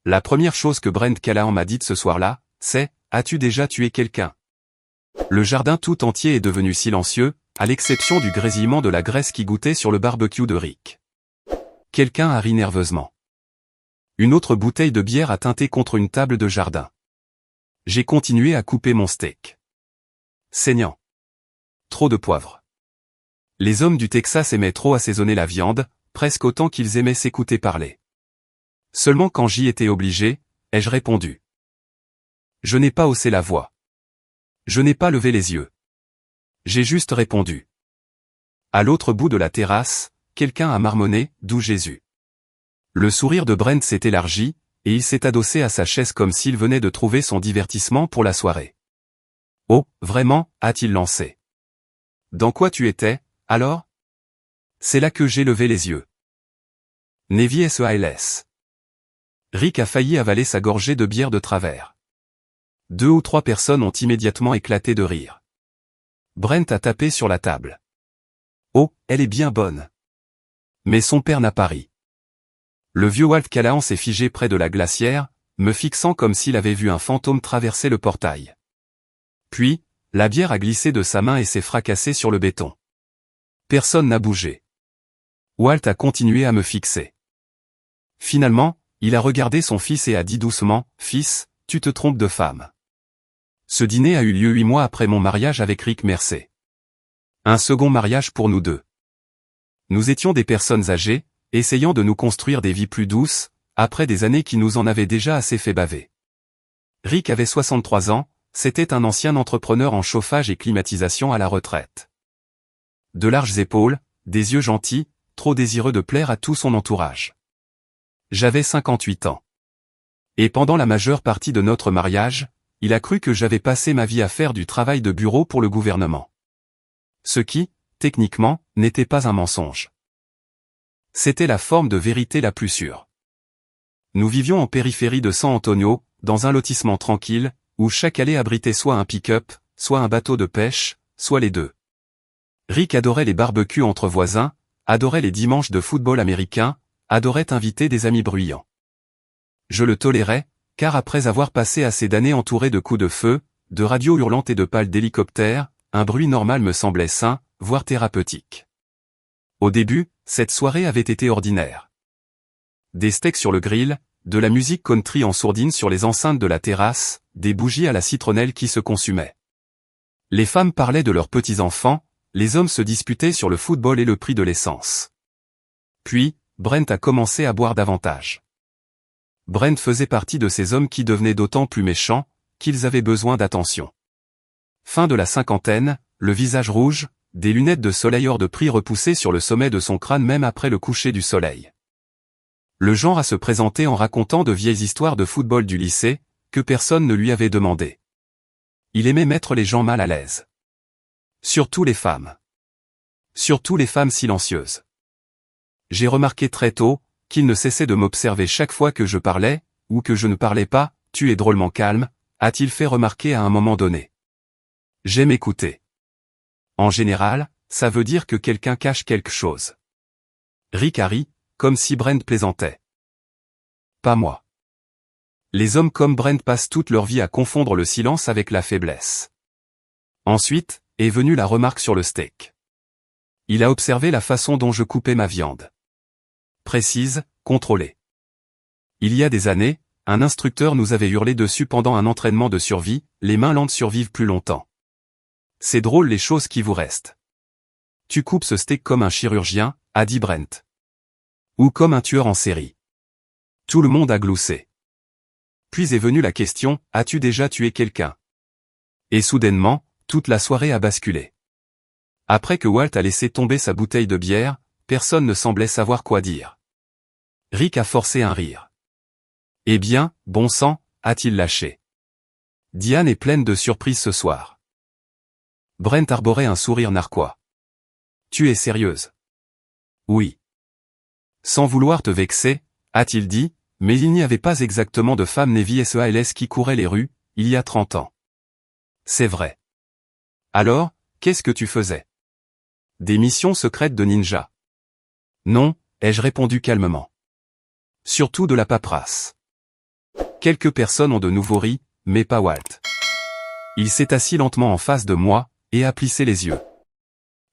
La première chose que Brent Callahan m'a dite ce soir-là, c'est « As-tu déjà tué quelqu'un ?» Le jardin tout entier est devenu silencieux, à l'exception du grésillement de la graisse qui goûtait sur le barbecue de Rick. Quelqu'un a ri nerveusement. Une autre bouteille de bière a tinté contre une table de jardin. J'ai continué à couper mon steak. Saignant. Trop de poivre. Les hommes du Texas aimaient trop assaisonner la viande, presque autant qu'ils aimaient s'écouter parler. Seulement quand j'y étais obligé, ai-je répondu. Je n'ai pas haussé la voix. Je n'ai pas levé les yeux. J'ai juste répondu. À l'autre bout de la terrasse, quelqu'un a marmonné, d'où Jésus. Le sourire de Brent s'est élargi, et il s'est adossé à sa chaise comme s'il venait de trouver son divertissement pour la soirée. Oh, vraiment, a-t-il lancé. Dans quoi tu étais, alors? C'est là que j'ai levé les yeux. Navy SEALS. Rick a failli avaler sa gorgée de bière de travers. 2 ou 3 personnes ont immédiatement éclaté de rire. Brent a tapé sur la table. Oh, elle est bien bonne. Mais son père n'a pas ri. Le vieux Walt Callahan s'est figé près de la glacière, me fixant comme s'il avait vu un fantôme traverser le portail. Puis, la bière a glissé de sa main et s'est fracassée sur le béton. Personne n'a bougé. Walt a continué à me fixer. Finalement, il a regardé son fils et a dit doucement, « Fils, tu te trompes de femme. » Ce dîner a eu lieu 8 mois après mon mariage avec Rick Mersey. Un second mariage pour nous deux. Nous étions des personnes âgées, essayant de nous construire des vies plus douces, après des années qui nous en avaient déjà assez fait baver. Rick avait 63 ans, c'était un ancien entrepreneur en chauffage et climatisation à la retraite. De larges épaules, des yeux gentils, trop désireux de plaire à tout son entourage. J'avais 58 ans. Et pendant la majeure partie de notre mariage, il a cru que j'avais passé ma vie à faire du travail de bureau pour le gouvernement. Ce qui, techniquement, n'était pas un mensonge. C'était la forme de vérité la plus sûre. Nous vivions en périphérie de San Antonio, dans un lotissement tranquille, où chaque allée abritait soit un pick-up, soit un bateau de pêche, soit les deux. Rick adorait les barbecues entre voisins, adorait les dimanches de football américain, adorait inviter des amis bruyants. Je le tolérais, car après avoir passé assez d'années entouré de coups de feu, de radios hurlantes et de pales d'hélicoptères, un bruit normal me semblait sain, voire thérapeutique. Au début, cette soirée avait été ordinaire. Des steaks sur le grill, de la musique country en sourdine sur les enceintes de la terrasse, des bougies à la citronnelle qui se consumaient. Les femmes parlaient de leurs petits-enfants, les hommes se disputaient sur le football et le prix de l'essence. Puis, Brent a commencé à boire davantage. Brent faisait partie de ces hommes qui devenaient d'autant plus méchants, qu'ils avaient besoin d'attention. Fin de la cinquantaine, le visage rouge, des lunettes de soleil hors de prix repoussées sur le sommet de son crâne même après le coucher du soleil. Le genre à se présenter en racontant de vieilles histoires de football du lycée, que personne ne lui avait demandé. Il aimait mettre les gens mal à l'aise. Surtout les femmes. Surtout les femmes silencieuses. J'ai remarqué très tôt, qu'il ne cessait de m'observer chaque fois que je parlais, ou que je ne parlais pas, « Tu es drôlement calme », a-t-il fait remarquer à un moment donné. J'aime écouter. En général, ça veut dire que quelqu'un cache quelque chose. Rick a ri, comme si Brent plaisantait. Pas moi. Les hommes comme Brent passent toute leur vie à confondre le silence avec la faiblesse. Ensuite, est venue la remarque sur le steak. Il a observé la façon dont je coupais ma viande. Précise, contrôlée. Il y a des années, un instructeur nous avait hurlé dessus pendant un entraînement de survie, les mains lentes survivent plus longtemps. C'est drôle les choses qui vous restent. Tu coupes ce steak comme un chirurgien, a dit Brent. Ou comme un tueur en série. Tout le monde a gloussé. Puis est venue la question, as-tu déjà tué quelqu'un? Et soudainement, toute la soirée a basculé. Après que Walt a laissé tomber sa bouteille de bière, personne ne semblait savoir quoi dire. Rick a forcé un rire. Eh bien, bon sang, a-t-il lâché. Diane est pleine de surprises ce soir. Brent arborait un sourire narquois. Tu es sérieuse? Oui. Sans vouloir te vexer, a-t-il dit, mais il n'y avait pas exactement de femme Navy SEALS qui courait les rues, il y a 30 ans. C'est vrai. Alors, qu'est-ce que tu faisais? Des missions secrètes de ninja. Non, ai-je répondu calmement. Surtout de la paperasse. Quelques personnes ont de nouveau ri, mais pas Walt. Il s'est assis lentement en face de moi, et a plissé les yeux.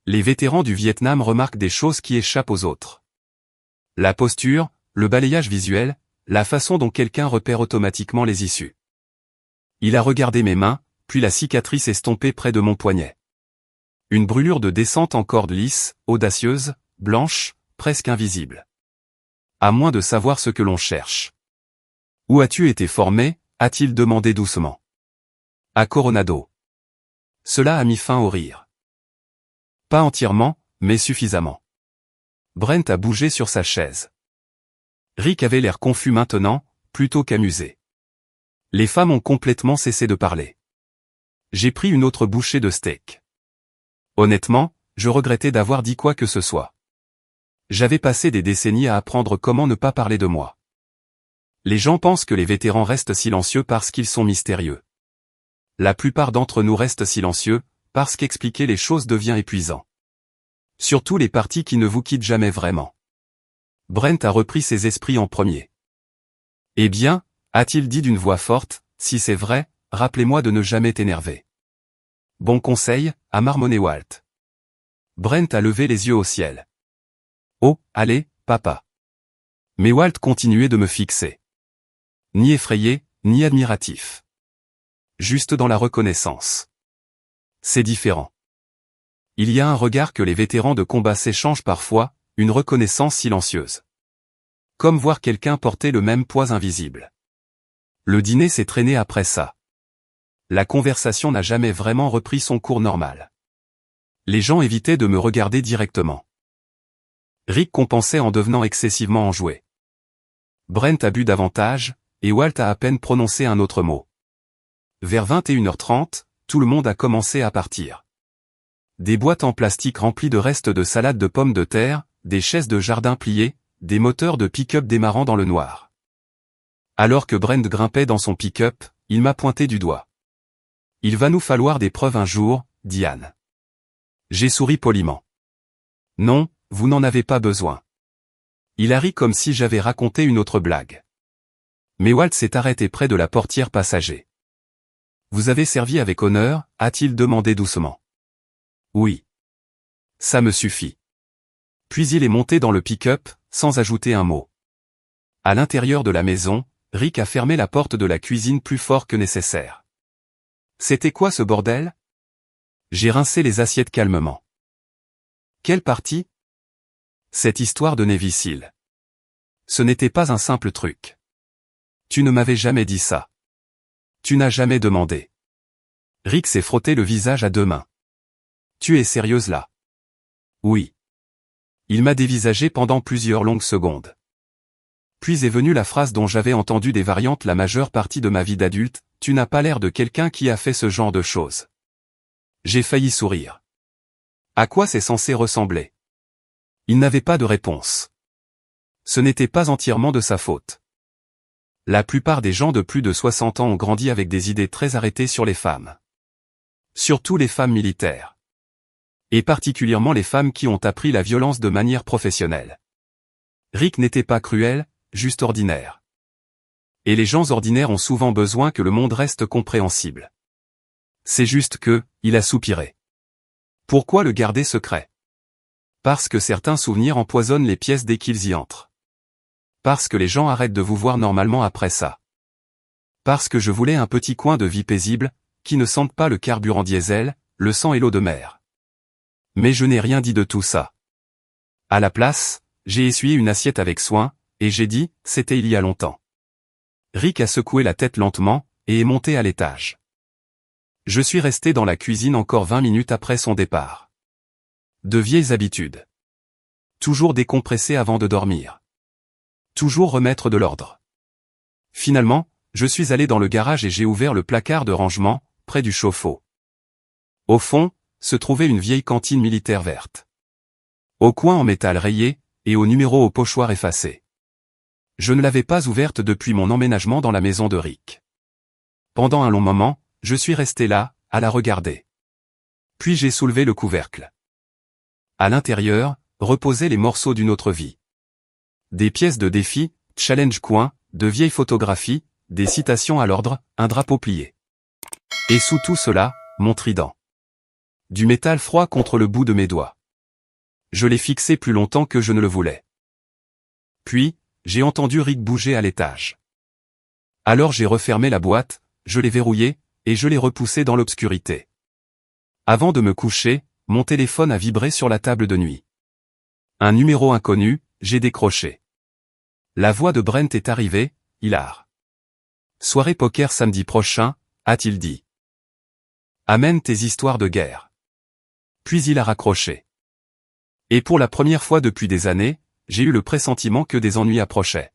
Les vétérans du Vietnam remarquent des choses qui échappent aux autres. La posture, le balayage visuel, la façon dont quelqu'un repère automatiquement les issues. Il a regardé mes mains, puis la cicatrice estompée près de mon poignet. Une brûlure de descente en corde lisse, audacieuse, blanche, presque invisible. À moins de savoir ce que l'on cherche. Où as-tu été formé, a-t-il demandé doucement. À Coronado. Cela a mis fin au rire. Pas entièrement, mais suffisamment. Brent a bougé sur sa chaise. Rick avait l'air confus maintenant, plutôt qu'amusé. Les femmes ont complètement cessé de parler. J'ai pris une autre bouchée de steak. Honnêtement, je regrettais d'avoir dit quoi que ce soit. J'avais passé des décennies à apprendre comment ne pas parler de moi. Les gens pensent que les vétérans restent silencieux parce qu'ils sont mystérieux. La plupart d'entre nous restent silencieux, parce qu'expliquer les choses devient épuisant. Surtout les parties qui ne vous quittent jamais vraiment. Brent a repris ses esprits en premier. Eh bien, a-t-il dit d'une voix forte, si c'est vrai, rappelez-moi de ne jamais t'énerver. Bon conseil, a marmonné Walt. Brent a levé les yeux au ciel. Oh, allez, papa. Mais Walt continuait de me fixer. Ni effrayé, ni admiratif. Juste dans la reconnaissance. C'est différent. Il y a un regard que les vétérans de combat s'échangent parfois, une reconnaissance silencieuse. Comme voir quelqu'un porter le même poids invisible. Le dîner s'est traîné après ça. La conversation n'a jamais vraiment repris son cours normal. Les gens évitaient de me regarder directement. Rick compensait en devenant excessivement enjoué. Brent a bu davantage, et Walt a à peine prononcé un autre mot. Vers 21h30, tout le monde a commencé à partir. Des boîtes en plastique remplies de restes de salade de pommes de terre, des chaises de jardin pliées, des moteurs de pick-up démarrant dans le noir. Alors que Brent grimpait dans son pick-up, il m'a pointé du doigt. Il va nous falloir des preuves un jour, dit Anne. J'ai souri poliment. Non, vous n'en avez pas besoin. Il a ri comme si j'avais raconté une autre blague. Mais Walt s'est arrêté près de la portière passager. Vous avez servi avec honneur, a-t-il demandé doucement. Oui. Ça me suffit. Puis il est monté dans le pick-up, sans ajouter un mot. À l'intérieur de la maison, Rick a fermé la porte de la cuisine plus fort que nécessaire. C'était quoi ce bordel? J'ai rincé les assiettes calmement. Quelle partie? Cette histoire de Navy Seal. Ce n'était pas un simple truc. Tu ne m'avais jamais dit ça. Tu n'as jamais demandé. Rick s'est frotté le visage à 2 mains. Tu es sérieuse là? Oui. Il m'a dévisagé pendant plusieurs longues secondes. Puis est venue la phrase dont j'avais entendu des variantes la majeure partie de ma vie d'adulte, tu n'as pas l'air de quelqu'un qui a fait ce genre de choses. J'ai failli sourire. À quoi c'est censé ressembler? Il n'avait pas de réponse. Ce n'était pas entièrement de sa faute. La plupart des gens de plus de 60 ans ont grandi avec des idées très arrêtées sur les femmes. Surtout les femmes militaires. Et particulièrement les femmes qui ont appris la violence de manière professionnelle. Rick n'était pas cruel, juste ordinaire. Et les gens ordinaires ont souvent besoin que le monde reste compréhensible. C'est juste que, il a soupiré. Pourquoi le garder secret? Parce que certains souvenirs empoisonnent les pièces dès qu'ils y entrent. Parce que les gens arrêtent de vous voir normalement après ça. Parce que je voulais un petit coin de vie paisible, qui ne sente pas le carburant diesel, le sang et l'eau de mer. Mais je n'ai rien dit de tout ça. À la place, j'ai essuyé une assiette avec soin, et j'ai dit, c'était il y a longtemps. Rick a secoué la tête lentement, et est monté à l'étage. Je suis resté dans la cuisine encore 20 minutes après son départ. De vieilles habitudes. Toujours décompresser avant de dormir. Toujours remettre de l'ordre. Finalement, je suis allé dans le garage et j'ai ouvert le placard de rangement, près du chauffe-eau. Au fond, se trouvait une vieille cantine militaire verte. Au coin en métal rayé, et au numéro au pochoir effacé. Je ne l'avais pas ouverte depuis mon emménagement dans la maison de Rick. Pendant un long moment, je suis resté là, à la regarder. Puis j'ai soulevé le couvercle. À l'intérieur, reposaient les morceaux d'une autre vie. Des pièces de défi, challenge coin, de vieilles photographies, des citations à l'ordre, un drapeau plié. Et sous tout cela, mon trident. Du métal froid contre le bout de mes doigts. Je l'ai fixé plus longtemps que je ne le voulais. Puis, j'ai entendu Rick bouger à l'étage. Alors j'ai refermé la boîte, je l'ai verrouillée, et je l'ai repoussée dans l'obscurité. Avant de me coucher, mon téléphone a vibré sur la table de nuit. Un numéro inconnu, j'ai décroché. La voix de Brent est arrivée, hilar. Soirée poker samedi prochain, a-t-il dit. Amène tes histoires de guerre. Puis il a raccroché. Et pour la première fois depuis des années, j'ai eu le pressentiment que des ennuis approchaient.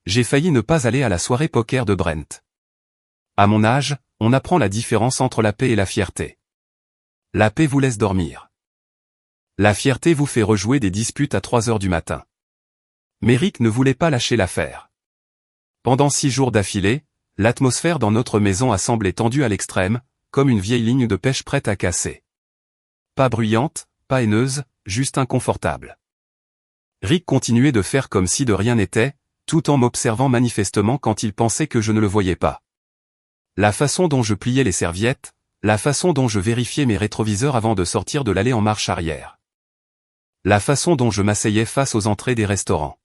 J'ai failli ne pas aller à la soirée poker de Brent. À mon âge, on apprend la différence entre la paix et la fierté. La paix vous laisse dormir. La fierté vous fait rejouer des disputes à 3 heures du matin. Mais Rick ne voulait pas lâcher l'affaire. Pendant 6 jours d'affilée, l'atmosphère dans notre maison a semblé tendue à l'extrême, comme une vieille ligne de pêche prête à casser. Pas bruyante, pas haineuse, juste inconfortable. Rick continuait de faire comme si de rien n'était, tout en m'observant manifestement quand il pensait que je ne le voyais pas. La façon dont je pliais les serviettes, la façon dont je vérifiais mes rétroviseurs avant de sortir de l'allée en marche arrière. La façon dont je m'asseyais face aux entrées des restaurants.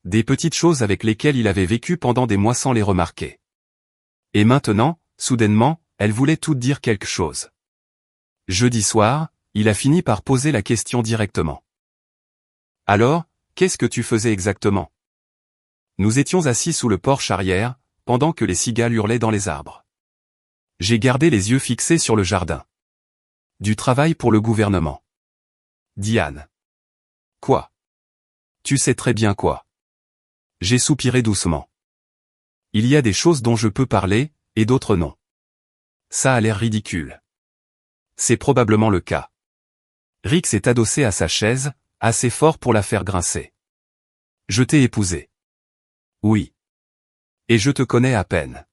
Des petites choses avec lesquelles il avait vécu pendant des mois sans les remarquer. Et maintenant, soudainement, elle voulait toutes dire quelque chose. Jeudi soir, il a fini par poser la question directement. Alors, qu'est-ce que tu faisais exactement? Nous étions assis sous le porche arrière, pendant que les cigales hurlaient dans les arbres. J'ai gardé les yeux fixés sur le jardin. Du travail pour le gouvernement. Diane. Quoi? Tu sais très bien quoi. J'ai soupiré doucement. Il y a des choses dont je peux parler, et d'autres non. Ça a l'air ridicule. C'est probablement le cas. Rick s'est adossé à sa chaise, assez fort pour la faire grincer. Je t'ai épousé. Oui. Et je te connais à peine.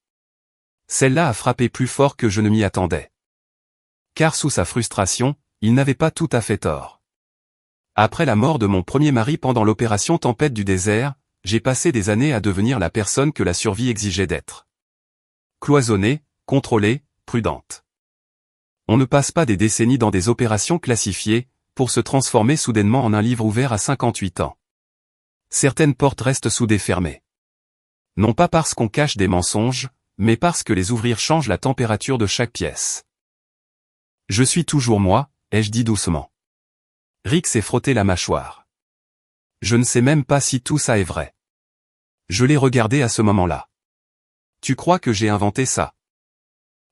Celle-là a frappé plus fort que je ne m'y attendais. Car sous sa frustration, il n'avait pas tout à fait tort. Après la mort de mon premier mari pendant l'opération Tempête du désert, j'ai passé des années à devenir la personne que la survie exigeait d'être. Cloisonnée, contrôlée, prudente. On ne passe pas des décennies dans des opérations classifiées, pour se transformer soudainement en un livre ouvert à 58 ans. Certaines portes restent soudées fermées. Non pas parce qu'on cache des mensonges, mais parce que les ouvrir changent la température de chaque pièce. Je suis toujours moi, ai-je dit doucement. Rick s'est frotté la mâchoire. Je ne sais même pas si tout ça est vrai. Je l'ai regardé à ce moment-là. Tu crois que j'ai inventé ça?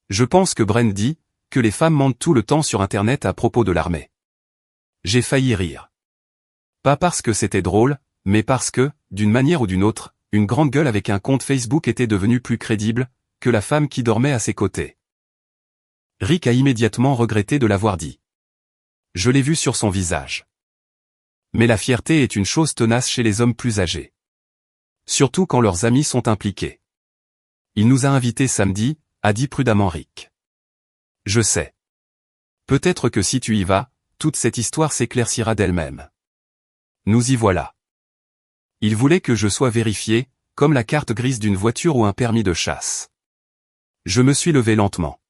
Je pense que Brent dit que les femmes mentent tout le temps sur Internet à propos de l'armée. J'ai failli rire. Pas parce que c'était drôle, mais parce que, d'une manière ou d'une autre, une grande gueule avec un compte Facebook était devenue plus crédible que la femme qui dormait à ses côtés. Rick a immédiatement regretté de l'avoir dit. Je l'ai vu sur son visage. Mais la fierté est une chose tenace chez les hommes plus âgés. Surtout quand leurs amis sont impliqués. Il nous a invités samedi, a dit prudemment Rick. Je sais. Peut-être que si tu y vas, toute cette histoire s'éclaircira d'elle-même. Nous y voilà. Il voulait que je sois vérifié, comme la carte grise d'une voiture ou un permis de chasse. Je me suis levé lentement.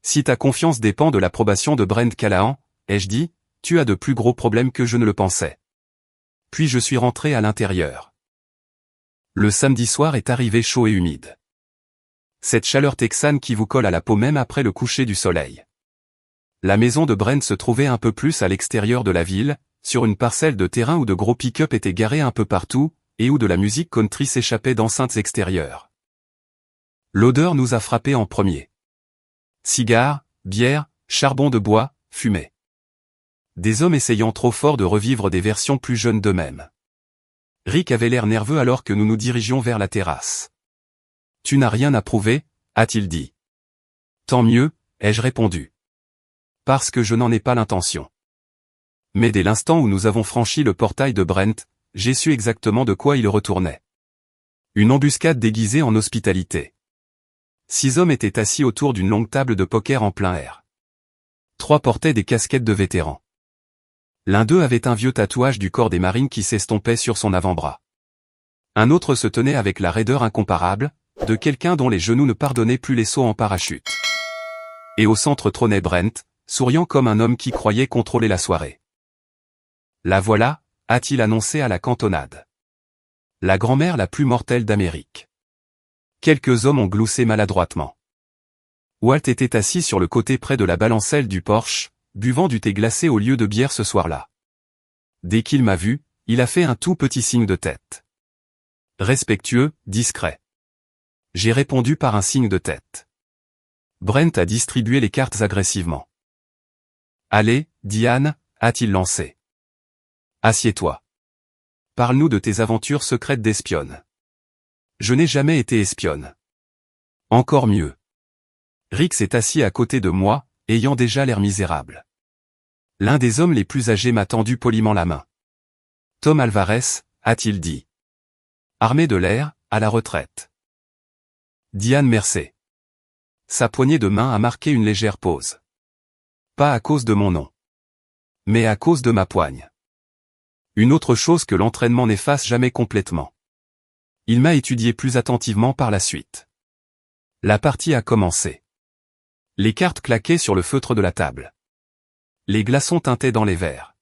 Si ta confiance dépend de l'approbation de Brent Callahan, ai-je dit, tu as de plus gros problèmes que je ne le pensais. Puis je suis rentré à l'intérieur. Le samedi soir est arrivé chaud et humide. Cette chaleur texane qui vous colle à la peau même après le coucher du soleil. La maison de Brent se trouvait un peu plus à l'extérieur de la ville, sur une parcelle de terrain où de gros pick-up étaient garés un peu partout, et où de la musique country s'échappait d'enceintes extérieures. L'odeur nous a frappés en premier. Cigares, bière, charbon de bois, fumée. Des hommes essayant trop fort de revivre des versions plus jeunes d'eux-mêmes. Rick avait l'air nerveux alors que nous nous dirigions vers la terrasse. « Tu n'as rien à prouver ?» a-t-il dit. « Tant mieux » ai-je répondu. « Parce que je n'en ai pas l'intention. » Mais dès l'instant où nous avons franchi le portail de Brent, j'ai su exactement de quoi il retournait. Une embuscade déguisée en hospitalité. 6 hommes étaient assis autour d'une longue table de poker en plein air. 3 portaient des casquettes de vétérans. L'un d'eux avait un vieux tatouage du corps des marines qui s'estompait sur son avant-bras. Un autre se tenait avec la raideur incomparable, de quelqu'un dont les genoux ne pardonnaient plus les sauts en parachute. Et au centre trônait Brent, souriant comme un homme qui croyait contrôler la soirée. La voilà, a-t-il annoncé à la cantonade. La grand-mère la plus mortelle d'Amérique. Quelques hommes ont gloussé maladroitement. Walt était assis sur le côté près de la balancelle du Porsche, buvant du thé glacé au lieu de bière ce soir-là. Dès qu'il m'a vu, il a fait un tout petit signe de tête. Respectueux, discret. J'ai répondu par un signe de tête. Brent a distribué les cartes agressivement. Allez, Diane, a-t-il lancé. Assieds-toi. Parle-nous de tes aventures secrètes d'espionne. Je n'ai jamais été espionne. Encore mieux. Rick s'est assis à côté de moi, ayant déjà l'air misérable. L'un des hommes les plus âgés m'a tendu poliment la main. Tom Alvarez, a-t-il dit. Armée de l'air, à la retraite. Diane Mercer. Sa poignée de main a marqué une légère pause. Pas à cause de mon nom. Mais à cause de ma poigne. Une autre chose que l'entraînement n'efface jamais complètement. Il m'a étudié plus attentivement par la suite. La partie a commencé. Les cartes claquaient sur le feutre de la table. Les glaçons tintaient dans les verres.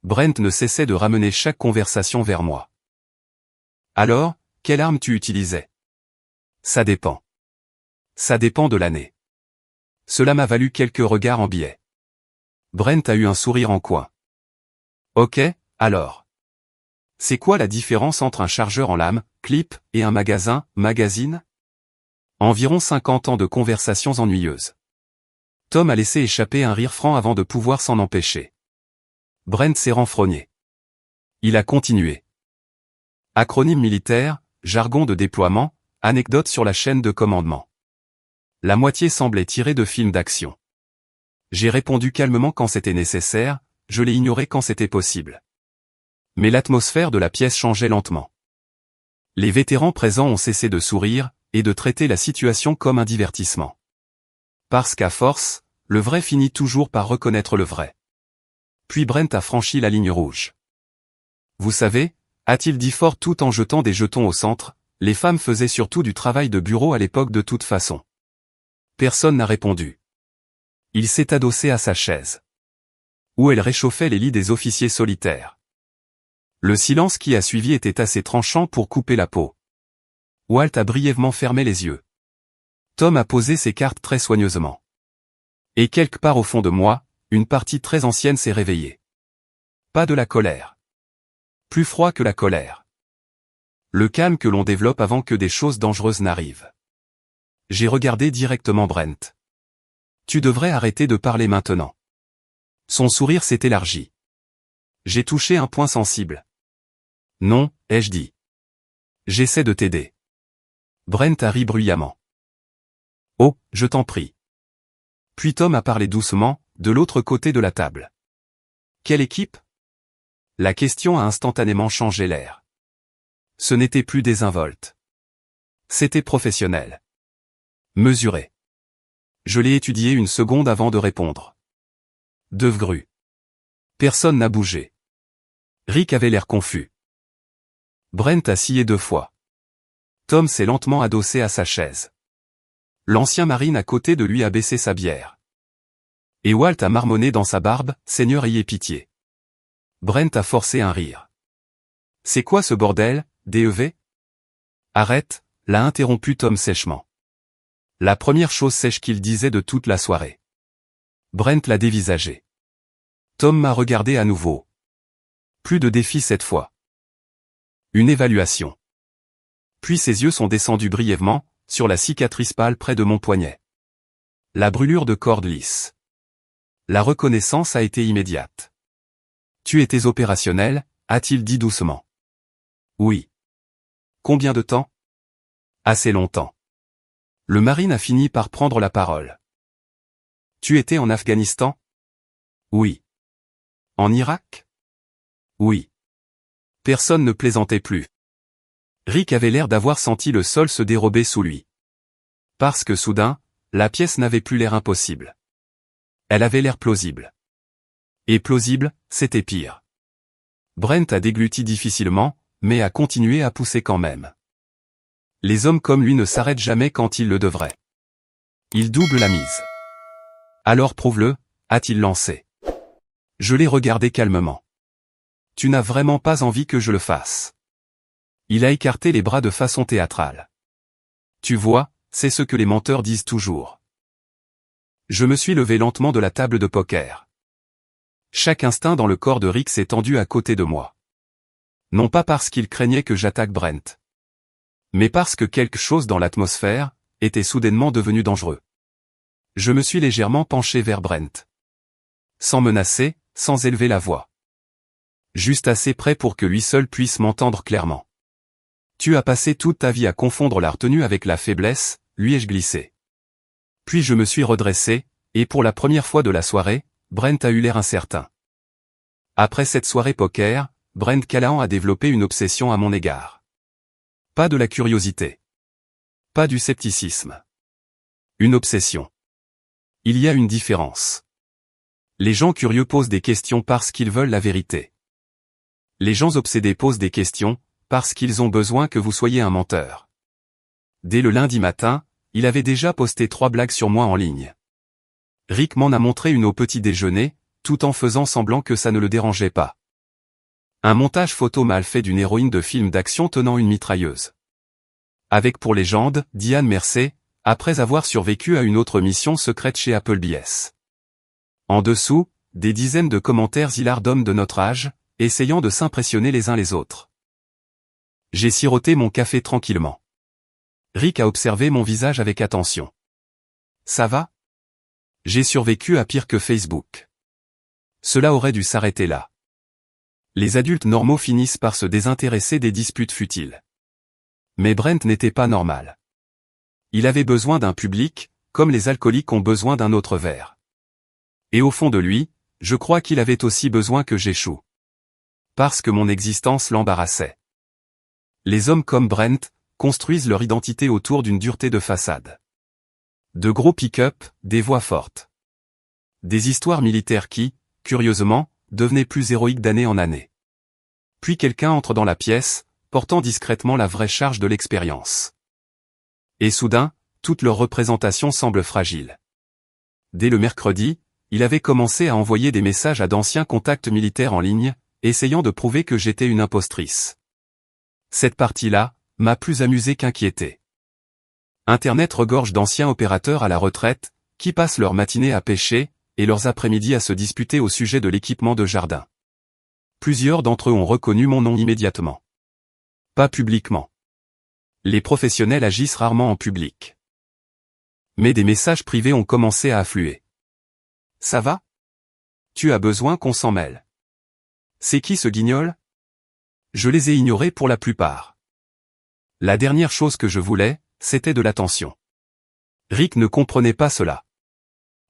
Brent ne cessait de ramener chaque conversation vers moi. Alors, quelle arme tu utilisais? Ça dépend. Ça dépend de l'année. Cela m'a valu quelques regards en biais. Brent a eu un sourire en coin. Ok, alors. C'est quoi la différence entre un chargeur en lame, clip, et un magazine? Environ 50 ans de conversations ennuyeuses. Tom a laissé échapper un rire franc avant de pouvoir s'en empêcher. Brent s'est renfrogné. Il a continué. Acronyme militaire, jargon de déploiement, anecdote sur la chaîne de commandement. La moitié semblait tirée de films d'action. J'ai répondu calmement quand c'était nécessaire, je l'ai ignoré quand c'était possible. Mais l'atmosphère de la pièce changeait lentement. Les vétérans présents ont cessé de sourire, et de traiter la situation comme un divertissement. Parce qu'à force, le vrai finit toujours par reconnaître le vrai. Puis Brent a franchi la ligne rouge. Vous savez, a-t-il dit fort tout en jetant des jetons au centre, les femmes faisaient surtout du travail de bureau à l'époque de toute façon. Personne n'a répondu. Il s'est adossé à sa chaise. Où elle réchauffait les lits des officiers solitaires. Le silence qui a suivi était assez tranchant pour couper la peau. Walt a brièvement fermé les yeux. Tom a posé ses cartes très soigneusement. Et quelque part au fond de moi, une partie très ancienne s'est réveillée. Pas de la colère. Plus froid que la colère. Le calme que l'on développe avant que des choses dangereuses n'arrivent. J'ai regardé directement Brent. Tu devrais arrêter de parler maintenant. Son sourire s'est élargi. J'ai touché un point sensible. Non, ai-je dit. J'essaie de t'aider. Brent a ri bruyamment. Oh, je t'en prie. Puis Tom a parlé doucement, de l'autre côté de la table. Quelle équipe? La question a instantanément changé l'air. Ce n'était plus désinvolte. C'était professionnel. Mesuré. Je l'ai étudié une seconde avant de répondre. Devgru. Personne n'a bougé. Rick avait l'air confus. Brent a scié 2 fois. Tom s'est lentement adossé à sa chaise. L'ancien marine à côté de lui a baissé sa bière. Et Walt a marmonné dans sa barbe, « Seigneur ayez pitié ». Brent a forcé un rire. « C'est quoi ce bordel, DEV ?» « Arrête », l'a interrompu Tom sèchement. La première chose sèche qu'il disait de toute la soirée. Brent l'a dévisagé. Tom m'a regardé à nouveau. Plus de défi cette fois. Une évaluation. Puis ses yeux sont descendus brièvement, sur la cicatrice pâle près de mon poignet. La brûlure de corde lisse. La reconnaissance a été immédiate. Tu étais opérationnel, a-t-il dit doucement. Oui. Combien de temps? Assez longtemps. Le marine a fini par prendre la parole. Tu étais en Afghanistan? Oui. En Irak? Oui. Personne ne plaisantait plus. Rick avait l'air d'avoir senti le sol se dérober sous lui. Parce que soudain, la pièce n'avait plus l'air impossible. Elle avait l'air plausible. Et plausible, c'était pire. Brent a dégluti difficilement, mais a continué à pousser quand même. Les hommes comme lui ne s'arrêtent jamais quand ils le devraient. Il double la mise. Alors prouve-le, a-t-il lancé. Je l'ai regardé calmement. Tu n'as vraiment pas envie que je le fasse. Il a écarté les bras de façon théâtrale. Tu vois, c'est ce que les menteurs disent toujours. Je me suis levé lentement de la table de poker. Chaque instinct dans le corps de Rick s'est tendu à côté de moi. Non pas parce qu'il craignait que j'attaque Brent, mais parce que quelque chose dans l'atmosphère était soudainement devenu dangereux. Je me suis légèrement penché vers Brent. Sans menacer, sans élever la voix. Juste assez près pour que lui seul puisse m'entendre clairement. Tu as passé toute ta vie à confondre la retenue avec la faiblesse, lui ai-je glissé. Puis je me suis redressé, et pour la première fois de la soirée, Brent a eu l'air incertain. Après cette soirée poker, Brent Callahan a développé une obsession à mon égard. Pas de la curiosité. Pas du scepticisme. Une obsession. Il y a une différence. Les gens curieux posent des questions parce qu'ils veulent la vérité. Les gens obsédés posent des questions, parce qu'ils ont besoin que vous soyez un menteur. Dès le lundi matin, il avait déjà posté 3 blagues sur moi en ligne. Rick m'en a montré une au petit déjeuner, tout en faisant semblant que ça ne le dérangeait pas. Un montage photo mal fait d'une héroïne de film d'action tenant une mitrailleuse. Avec pour légende, Diane Mercer, après avoir survécu à une autre mission secrète chez Applebee's. En dessous, des dizaines de commentaires hilars d'hommes de notre âge, essayant de s'impressionner les uns les autres. J'ai siroté mon café tranquillement. Rick a observé mon visage avec attention. Ça va? J'ai survécu à pire que Facebook. Cela aurait dû s'arrêter là. Les adultes normaux finissent par se désintéresser des disputes futiles. Mais Brent n'était pas normal. Il avait besoin d'un public, comme les alcooliques ont besoin d'un autre verre. Et au fond de lui, je crois qu'il avait aussi besoin que j'échoue. Parce que mon existence l'embarrassait. Les hommes comme Brent construisent leur identité autour d'une dureté de façade. De gros pick-up, des voix fortes. Des histoires militaires qui, curieusement, devenaient plus héroïques d'année en année. Puis quelqu'un entre dans la pièce, portant discrètement la vraie charge de l'expérience. Et soudain, toute leur représentation semble fragile. Dès le mercredi, il avait commencé à envoyer des messages à d'anciens contacts militaires en ligne, essayant de prouver que j'étais une impostrice. Cette partie-là m'a plus amusé qu'inquiété. Internet regorge d'anciens opérateurs à la retraite, qui passent leur matinée à pêcher, et leurs après-midi à se disputer au sujet de l'équipement de jardin. Plusieurs d'entre eux ont reconnu mon nom immédiatement. Pas publiquement. Les professionnels agissent rarement en public. Mais des messages privés ont commencé à affluer. Ça va? Tu as besoin qu'on s'en mêle. C'est qui ce guignol? Je les ai ignorés pour la plupart. La dernière chose que je voulais, c'était de l'attention. Rick ne comprenait pas cela.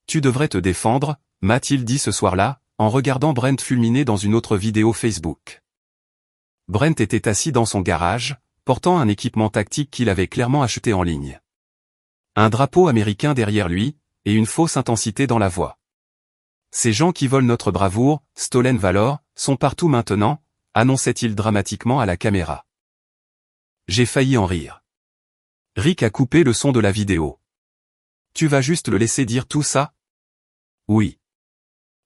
Tu devrais te défendre, m'a-t-il dit ce soir-là, en regardant Brent fulminer dans une autre vidéo Facebook. Brent était assis dans son garage, portant un équipement tactique qu'il avait clairement acheté en ligne. Un drapeau américain derrière lui, et une fausse intensité dans la voix. Ces gens qui volent notre bravoure, Stolen Valor, sont partout maintenant, annonçait-il dramatiquement à la caméra. J'ai failli en rire. Rick a coupé le son de la vidéo. Tu vas juste le laisser dire tout ça? Oui.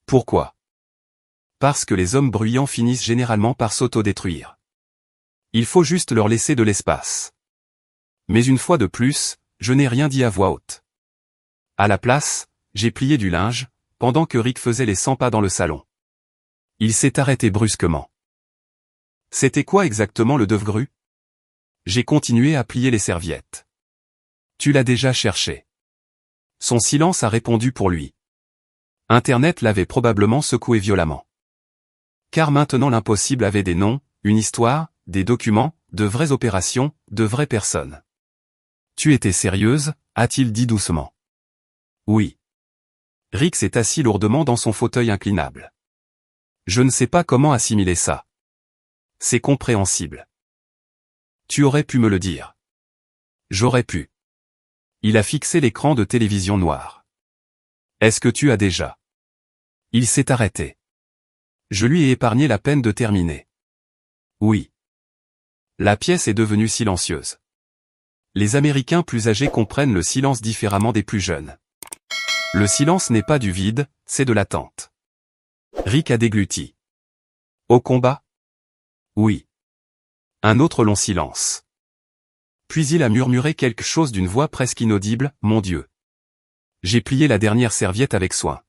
Pourquoi? Parce que les hommes bruyants finissent généralement par s'autodétruire. Il faut juste leur laisser de l'espace. Mais une fois de plus, je n'ai rien dit à voix haute. À la place, j'ai plié du linge, pendant que Rick faisait les 100 pas dans le salon. Il s'est arrêté brusquement. C'était quoi exactement le devgru? J'ai continué à plier les serviettes. Tu l'as déjà cherché. Son silence a répondu pour lui. Internet l'avait probablement secoué violemment. Car maintenant l'impossible avait des noms, une histoire, des documents, de vraies opérations, de vraies personnes. Tu étais sérieuse, a-t-il dit doucement. Oui. Rick s'est assis lourdement dans son fauteuil inclinable. Je ne sais pas comment assimiler ça. C'est compréhensible. Tu aurais pu me le dire. J'aurais pu. Il a fixé l'écran de télévision noir. Est-ce que tu as déjà? Il s'est arrêté. Je lui ai épargné la peine de terminer. Oui. La pièce est devenue silencieuse. Les Américains plus âgés comprennent le silence différemment des plus jeunes. Le silence n'est pas du vide, c'est de l'attente. Rick a dégluti. Au combat? Oui. Un autre long silence. Puis il a murmuré quelque chose d'une voix presque inaudible, mon Dieu. J'ai plié la dernière serviette avec soin.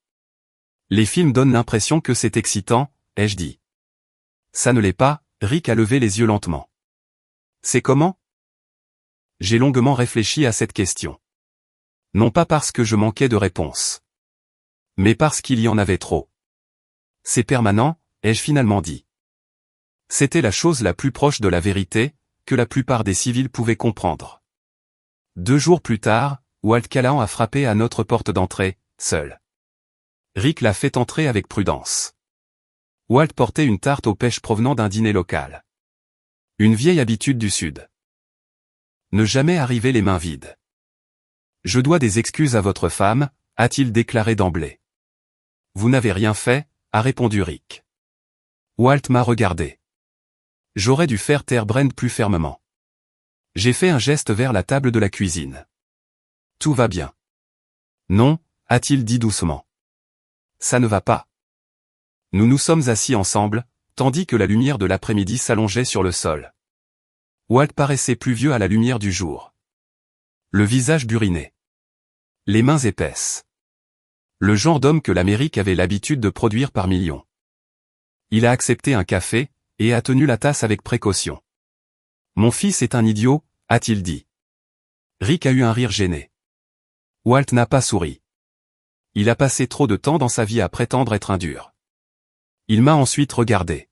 Les films donnent l'impression que c'est excitant, ai-je dit. Ça ne l'est pas, Rick a levé les yeux lentement. C'est comment? J'ai longuement réfléchi à cette question. Non pas parce que je manquais de réponse. Mais parce qu'il y en avait trop. C'est permanent, ai-je finalement dit. C'était la chose la plus proche de la vérité, que la plupart des civils pouvaient comprendre. 2 jours plus tard, Walt Callahan a frappé à notre porte d'entrée, seul. Rick l'a fait entrer avec prudence. Walt portait une tarte aux pêches provenant d'un dîner local. Une vieille habitude du Sud. Ne jamais arriver les mains vides. Je dois des excuses à votre femme, a-t-il déclaré d'emblée. Vous n'avez rien fait, a répondu Rick. Walt m'a regardé. J'aurais dû faire taire Brent plus fermement. J'ai fait un geste vers la table de la cuisine. Tout va bien. Non, a-t-il dit doucement. Ça ne va pas. Nous nous sommes assis ensemble, tandis que la lumière de l'après-midi s'allongeait sur le sol. Walt paraissait plus vieux à la lumière du jour. Le visage buriné. Les mains épaisses. Le genre d'homme que l'Amérique avait l'habitude de produire par millions. Il a accepté un café, et a tenu la tasse avec précaution. Mon fils est un idiot, a-t-il dit. Rick a eu un rire gêné. Walt n'a pas souri. Il a passé trop de temps dans sa vie à prétendre être un dur. Il m'a ensuite regardé.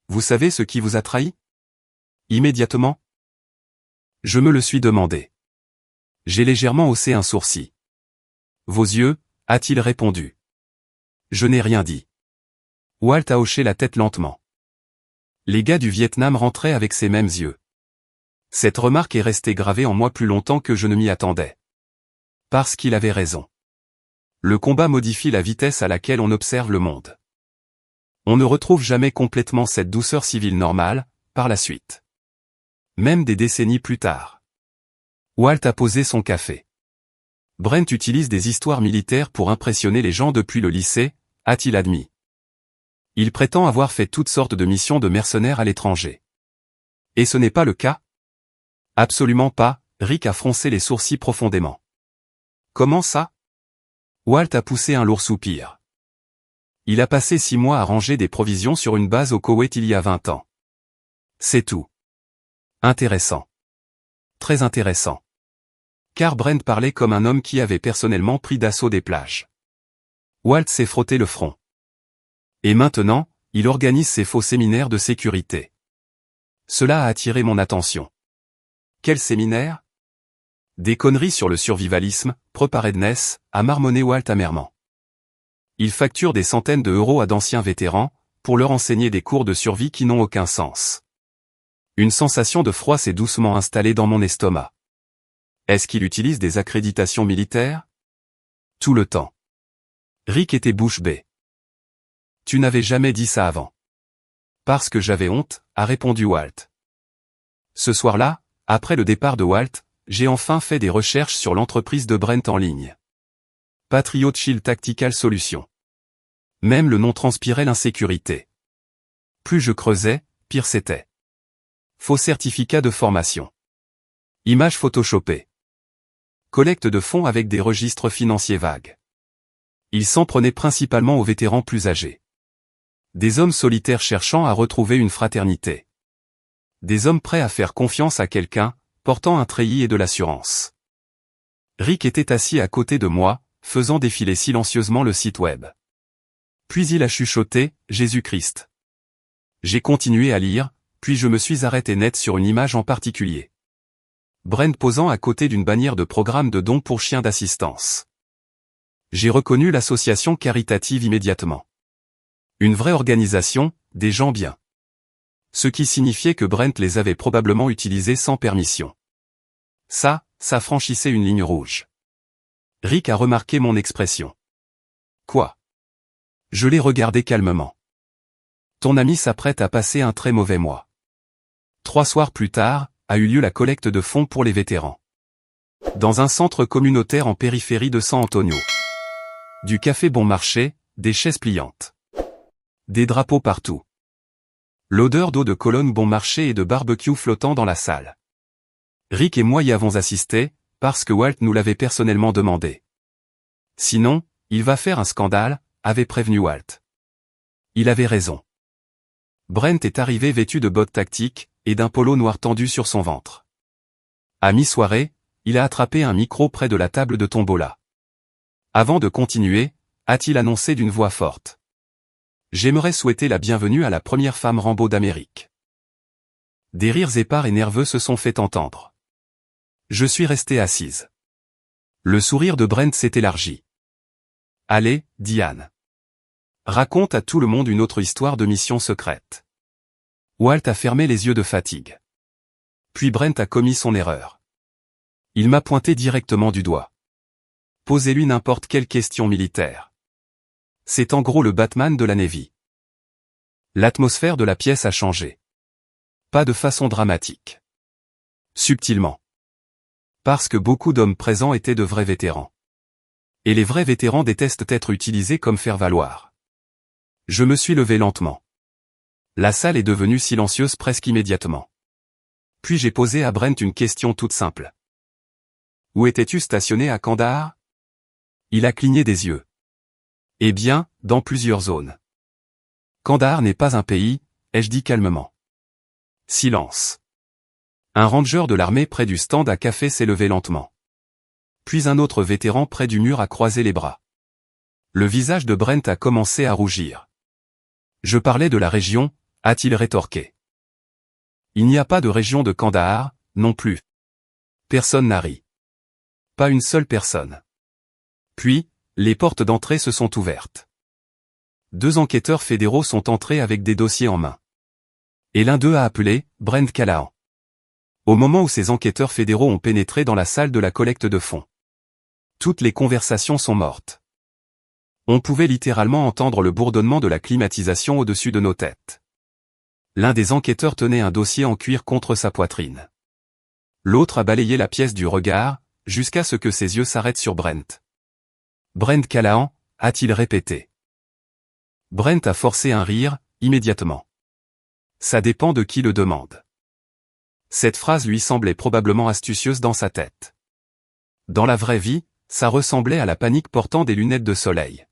Vous savez ce qui vous a trahi? Immédiatement? Je me le suis demandé. J'ai légèrement haussé un sourcil. Vos yeux, a-t-il répondu. Je n'ai rien dit. Walt a hoché la tête lentement. Les gars du Vietnam rentraient avec ces mêmes yeux. Cette remarque est restée gravée en moi plus longtemps que je ne m'y attendais. Parce qu'il avait raison. Le combat modifie la vitesse à laquelle on observe le monde. On ne retrouve jamais complètement cette douceur civile normale, par la suite. Même des décennies plus tard. Walt a posé son café. Brent utilise des histoires militaires pour impressionner les gens depuis le lycée, a-t-il admis. Il prétend avoir fait toutes sortes de missions de mercenaires à l'étranger. Et ce n'est pas le cas? Absolument pas, Rick a froncé les sourcils profondément. Comment ça? Walt a poussé un lourd soupir. Il a passé 6 mois à ranger des provisions sur une base au Koweït il y a 20 ans. C'est tout. Intéressant. Très intéressant. Car Brent parlait comme un homme qui avait personnellement pris d'assaut des plages. Walt s'est frotté le front. Et maintenant, il organise ses faux séminaires de sécurité. Cela a attiré mon attention. Quel séminaire? Des conneries sur le survivalisme, preparedness, a marmonné Walt amèrement. Il facture des centaines d'euros à d'anciens vétérans, pour leur enseigner des cours de survie qui n'ont aucun sens. Une sensation de froid s'est doucement installée dans mon estomac. Est-ce qu'il utilise des accréditations militaires? Tout le temps. Rick était bouche bée. Tu n'avais jamais dit ça avant. Parce que j'avais honte, a répondu Walt. Ce soir-là, après le départ de Walt, j'ai enfin fait des recherches sur l'entreprise de Brent en ligne. Patriot Shield Tactical Solutions. Même le nom transpirait l'insécurité. Plus je creusais, pire c'était. Faux certificat de formation. Images photoshopées. Collecte de fonds avec des registres financiers vagues. Il s'en prenait principalement aux vétérans plus âgés. Des hommes solitaires cherchant à retrouver une fraternité. Des hommes prêts à faire confiance à quelqu'un, portant un treillis et de l'assurance. Rick était assis à côté de moi, faisant défiler silencieusement le site web. Puis il a chuchoté, Jésus-Christ. J'ai continué à lire, puis je me suis arrêté net sur une image en particulier. Brent posant à côté d'une bannière de programme de dons pour chiens d'assistance. J'ai reconnu l'association caritative immédiatement. Une vraie organisation, des gens bien. Ce qui signifiait que Brent les avait probablement utilisés sans permission. Ça franchissait une ligne rouge. Rick a remarqué mon expression. Quoi? Je l'ai regardé calmement. Ton ami s'apprête à passer un très mauvais mois. 3 soirs plus tard, a eu lieu la collecte de fonds pour les vétérans. Dans un centre communautaire en périphérie de San Antonio. Du café bon marché, des chaises pliantes. Des drapeaux partout. L'odeur d'eau de Cologne bon marché et de barbecue flottant dans la salle. Rick et moi y avons assisté, parce que Walt nous l'avait personnellement demandé. Sinon, il va faire un scandale, avait prévenu Walt. Il avait raison. Brent est arrivé vêtu de bottes tactiques, et d'un polo noir tendu sur son ventre. À mi-soirée, il a attrapé un micro près de la table de tombola. Avant de continuer, a-t-il annoncé d'une voix forte. J'aimerais souhaiter la bienvenue à la première femme Rambo d'Amérique. Des rires épars et nerveux se sont fait entendre. Je suis resté assise. Le sourire de Brent s'est élargi. Allez, Diane. Raconte à tout le monde une autre histoire de mission secrète. Walt a fermé les yeux de fatigue. Puis Brent a commis son erreur. Il m'a pointé directement du doigt. Posez-lui n'importe quelle question militaire. C'est en gros le Batman de la Navy. L'atmosphère de la pièce a changé. Pas de façon dramatique. Subtilement. Parce que beaucoup d'hommes présents étaient de vrais vétérans. Et les vrais vétérans détestent être utilisés comme faire-valoir. Je me suis levé lentement. La salle est devenue silencieuse presque immédiatement. Puis j'ai posé à Brent une question toute simple. Où étais-tu stationné à Kandahar? Il a cligné des yeux. Eh bien, dans plusieurs zones. Kandahar n'est pas un pays, ai-je dit calmement. Silence. Un ranger de l'armée près du stand à café s'est levé lentement. Puis un autre vétéran près du mur a croisé les bras. Le visage de Brent a commencé à rougir. Je parlais de la région, a-t-il rétorqué. Il n'y a pas de région de Kandahar, non plus. Personne n'a ri. Pas une seule personne. Puis, les portes d'entrée se sont ouvertes. 2 enquêteurs fédéraux sont entrés avec des dossiers en main. Et l'un d'eux a appelé Brent Callahan. Au moment où ces enquêteurs fédéraux ont pénétré dans la salle de la collecte de fonds. Toutes les conversations sont mortes. On pouvait littéralement entendre le bourdonnement de la climatisation au-dessus de nos têtes. L'un des enquêteurs tenait un dossier en cuir contre sa poitrine. L'autre a balayé la pièce du regard, jusqu'à ce que ses yeux s'arrêtent sur Brent. Brent Callahan, a-t-il répété. Brent a forcé un rire, immédiatement. Ça dépend de qui le demande. Cette phrase lui semblait probablement astucieuse dans sa tête. Dans la vraie vie, ça ressemblait à la panique portant des lunettes de soleil.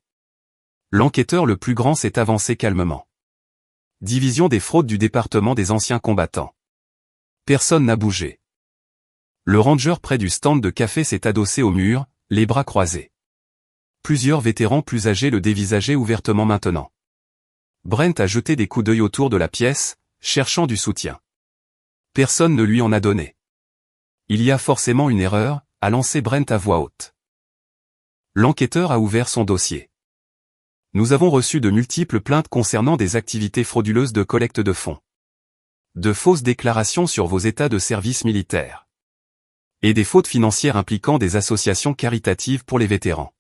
L'enquêteur le plus grand s'est avancé calmement. Division des fraudes du département des anciens combattants. Personne n'a bougé. Le ranger près du stand de café s'est adossé au mur, les bras croisés. Plusieurs vétérans plus âgés le dévisageaient ouvertement maintenant. Brent a jeté des coups d'œil autour de la pièce, cherchant du soutien. Personne ne lui en a donné. Il y a forcément une erreur, a lancé Brent à voix haute. L'enquêteur a ouvert son dossier. Nous avons reçu de multiples plaintes concernant des activités frauduleuses de collecte de fonds. De fausses déclarations sur vos états de service militaire. Et des fautes financières impliquant des associations caritatives pour les vétérans.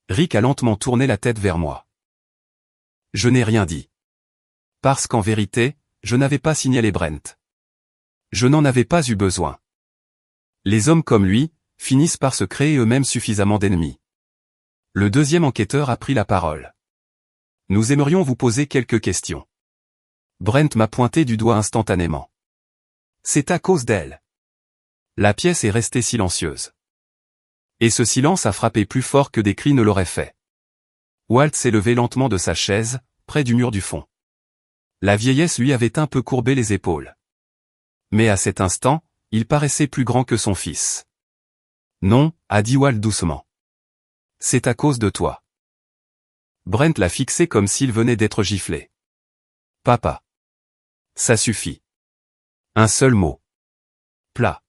Rick a lentement tourné la tête vers moi. Je n'ai rien dit. Parce qu'en vérité, je n'avais pas signalé Brent. Je n'en avais pas eu besoin. Les hommes comme lui, finissent par se créer eux-mêmes suffisamment d'ennemis. Le deuxième enquêteur a pris la parole. Nous aimerions vous poser quelques questions. Brent m'a pointé du doigt instantanément. C'est à cause d'elle. La pièce est restée silencieuse. Et ce silence a frappé plus fort que des cris ne l'auraient fait. Walt s'est levé lentement de sa chaise, près du mur du fond. La vieillesse lui avait un peu courbé les épaules. Mais à cet instant, il paraissait plus grand que son fils. Non, a dit Walt doucement. C'est à cause de toi. Brent l'a fixé comme s'il venait d'être giflé. Papa. Ça suffit. Un seul mot. Plat.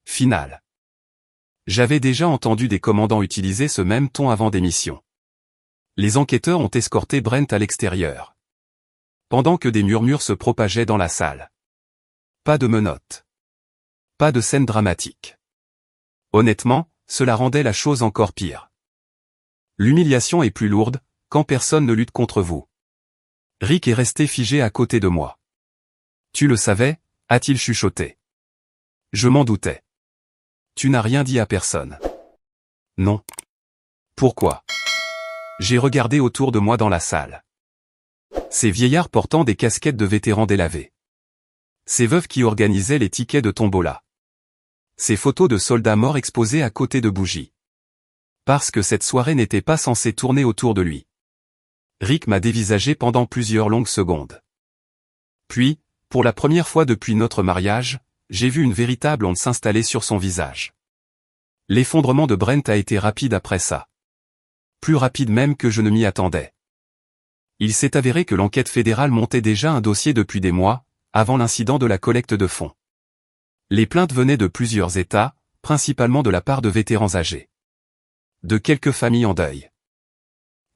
Final. J'avais déjà entendu des commandants utiliser ce même ton avant des missions. Les enquêteurs ont escorté Brent à l'extérieur. Pendant que des murmures se propageaient dans la salle. Pas de menottes. Pas de scène dramatique. Honnêtement, cela rendait la chose encore pire. L'humiliation est plus lourde, quand personne ne lutte contre vous. Rick est resté figé à côté de moi. Tu le savais, a-t-il chuchoté. Je m'en doutais. Tu n'as rien dit à personne. Non. Pourquoi? J'ai regardé autour de moi dans la salle. Ces vieillards portant des casquettes de vétérans délavés. Ces veuves qui organisaient les tickets de tombola. Ces photos de soldats morts exposées à côté de bougies. Parce que cette soirée n'était pas censée tourner autour de lui. Rick m'a dévisagé pendant plusieurs longues secondes. Puis, pour la première fois depuis notre mariage, j'ai vu une véritable honte s'installer sur son visage. L'effondrement de Brent a été rapide après ça. Plus rapide même que je ne m'y attendais. Il s'est avéré que l'enquête fédérale montait déjà un dossier depuis des mois, avant l'incident de la collecte de fonds. Les plaintes venaient de plusieurs États, principalement de la part de vétérans âgés. De quelques familles en deuil.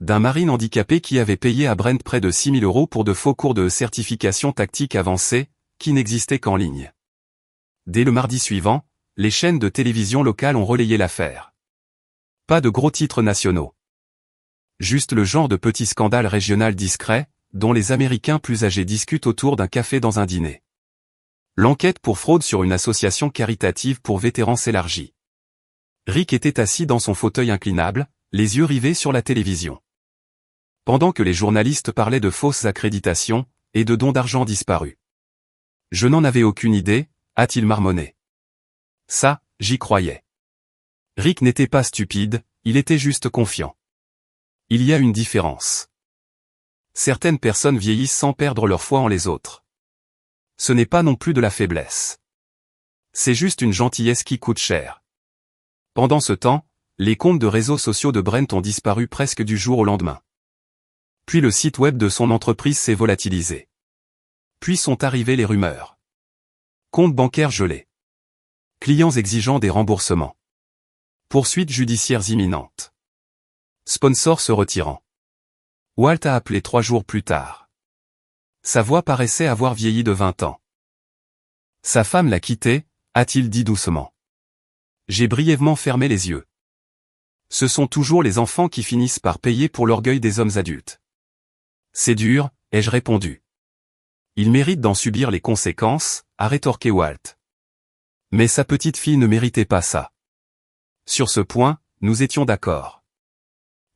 D'un marine handicapé qui avait payé à Brent près de 6 000 € pour de faux cours de certification tactique avancée, qui n'existaient qu'en ligne. Dès le mardi suivant, les chaînes de télévision locales ont relayé l'affaire. Pas de gros titres nationaux. Juste le genre de petit scandale régional discret, dont les Américains plus âgés discutent autour d'un café dans un dîner. L'enquête pour fraude sur une association caritative pour vétérans s'élargit. Rick était assis dans son fauteuil inclinable, les yeux rivés sur la télévision. Pendant que les journalistes parlaient de fausses accréditations, et de dons d'argent disparus. Je n'en avais aucune idée, a-t-il marmonné. Ça, j'y croyais. Rick n'était pas stupide, il était juste confiant. Il y a une différence. Certaines personnes vieillissent sans perdre leur foi en les autres. Ce n'est pas non plus de la faiblesse. C'est juste une gentillesse qui coûte cher. Pendant ce temps, les comptes de réseaux sociaux de Brent ont disparu presque du jour au lendemain. Puis le site web de son entreprise s'est volatilisé. Puis sont arrivées les rumeurs. Comptes bancaires gelés. Clients exigeant des remboursements. Poursuites judiciaires imminentes. Sponsors se retirant. Walt a appelé 3 jours plus tard. Sa voix paraissait avoir vieilli de 20 ans. Sa femme l'a quitté, a-t-il dit doucement. J'ai brièvement fermé les yeux. Ce sont toujours les enfants qui finissent par payer pour l'orgueil des hommes adultes. C'est dur, ai-je répondu. Il mérite d'en subir les conséquences, a rétorqué Walt. Mais sa petite fille ne méritait pas ça. Sur ce point, nous étions d'accord.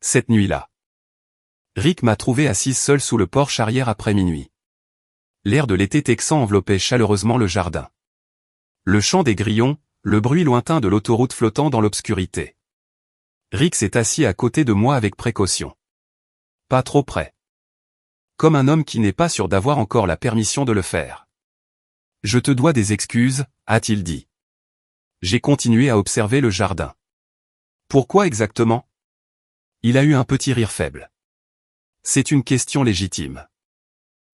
Cette nuit-là. Rick m'a trouvé assise seule sous le porche arrière après minuit. L'air de l'été texan enveloppait chaleureusement le jardin. Le chant des grillons, le bruit lointain de l'autoroute flottant dans l'obscurité. Rick s'est assis à côté de moi avec précaution. Pas trop près. Comme un homme qui n'est pas sûr d'avoir encore la permission de le faire. Je te dois des excuses, a-t-il dit. J'ai continué à observer le jardin. Pourquoi exactement? Il a eu un petit rire faible. C'est une question légitime.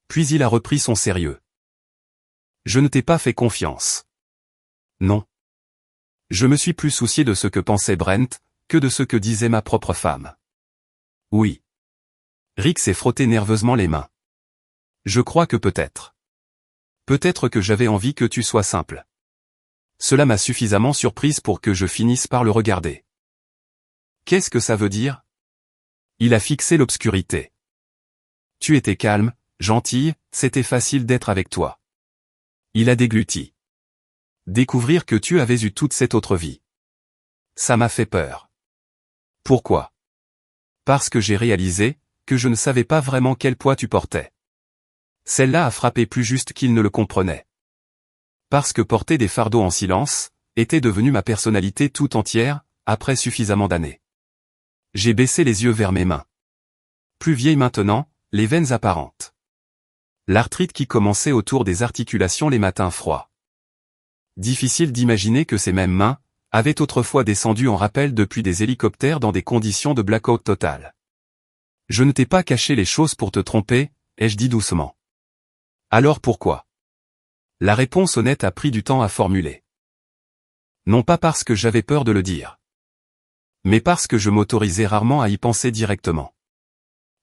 Puis il a repris son sérieux. Je ne t'ai pas fait confiance. Non. Je me suis plus soucié de ce que pensait Brent, que de ce que disait ma propre femme. Oui. Rick s'est frotté nerveusement les mains. Je crois que peut-être. Peut-être que j'avais envie que tu sois simple. Cela m'a suffisamment surprise pour que je finisse par le regarder. Qu'est-ce que ça veut dire? Il a fixé l'obscurité. Tu étais calme, gentille, c'était facile d'être avec toi. Il a dégluti. Découvrir que tu avais eu toute cette autre vie. Ça m'a fait peur. Pourquoi? Parce que j'ai réalisé que je ne savais pas vraiment quel poids tu portais. Celle-là a frappé plus juste qu'il ne le comprenait. Parce que porter des fardeaux en silence était devenu ma personnalité tout entière, après suffisamment d'années. J'ai baissé les yeux vers mes mains. Plus vieilles maintenant, les veines apparentes. L'arthrite qui commençait autour des articulations les matins froids. Difficile d'imaginer que ces mêmes mains avaient autrefois descendu en rappel depuis des hélicoptères dans des conditions de blackout total. Je ne t'ai pas caché les choses pour te tromper, ai-je dit doucement. Alors pourquoi? La réponse honnête a pris du temps à formuler. Non pas parce que j'avais peur de le dire. Mais parce que je m'autorisais rarement à y penser directement.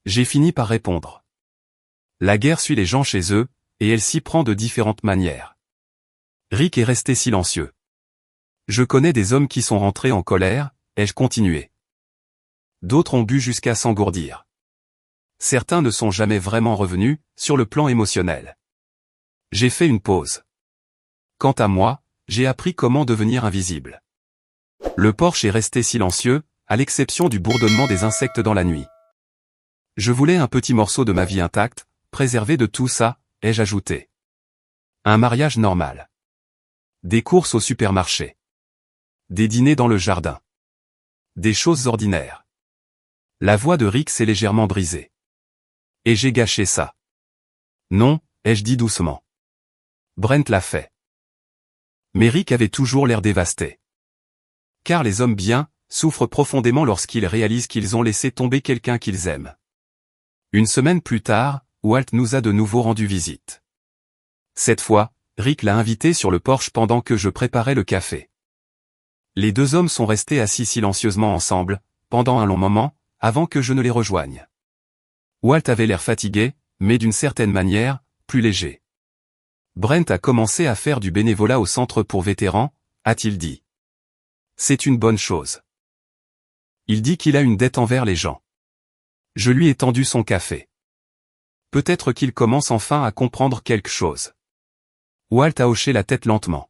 J'ai fini par répondre. La guerre suit les gens chez eux, et elle s'y prend de différentes manières. Rick est resté silencieux. Je connais des hommes qui sont rentrés en colère, ai-je continué. D'autres ont bu jusqu'à s'engourdir. Certains ne sont jamais vraiment revenus, sur le plan émotionnel. J'ai fait une pause. Quant à moi, j'ai appris comment devenir invisible. Le porche est resté silencieux, à l'exception du bourdonnement des insectes dans la nuit. Je voulais un petit morceau de ma vie intacte, préservé de tout ça, ai-je ajouté. Un mariage normal. Des courses au supermarché. Des dîners dans le jardin. Des choses ordinaires. La voix de Rick s'est légèrement brisée. Et j'ai gâché ça. Non, ai-je dit doucement. Brent l'a fait. Mais Rick avait toujours l'air dévasté. Car les hommes bien, souffrent profondément lorsqu'ils réalisent qu'ils ont laissé tomber quelqu'un qu'ils aiment. Une semaine plus tard, Walt nous a de nouveau rendu visite. Cette fois, Rick l'a invité sur le porche pendant que je préparais le café. Les deux hommes sont restés assis silencieusement ensemble, pendant un long moment, avant que je ne les rejoigne. Walt avait l'air fatigué, mais d'une certaine manière, plus léger. Brent a commencé à faire du bénévolat au centre pour vétérans, a-t-il dit. C'est une bonne chose. Il dit qu'il a une dette envers les gens. Je lui ai tendu son café. Peut-être qu'il commence enfin à comprendre quelque chose. Walt a hoché la tête lentement.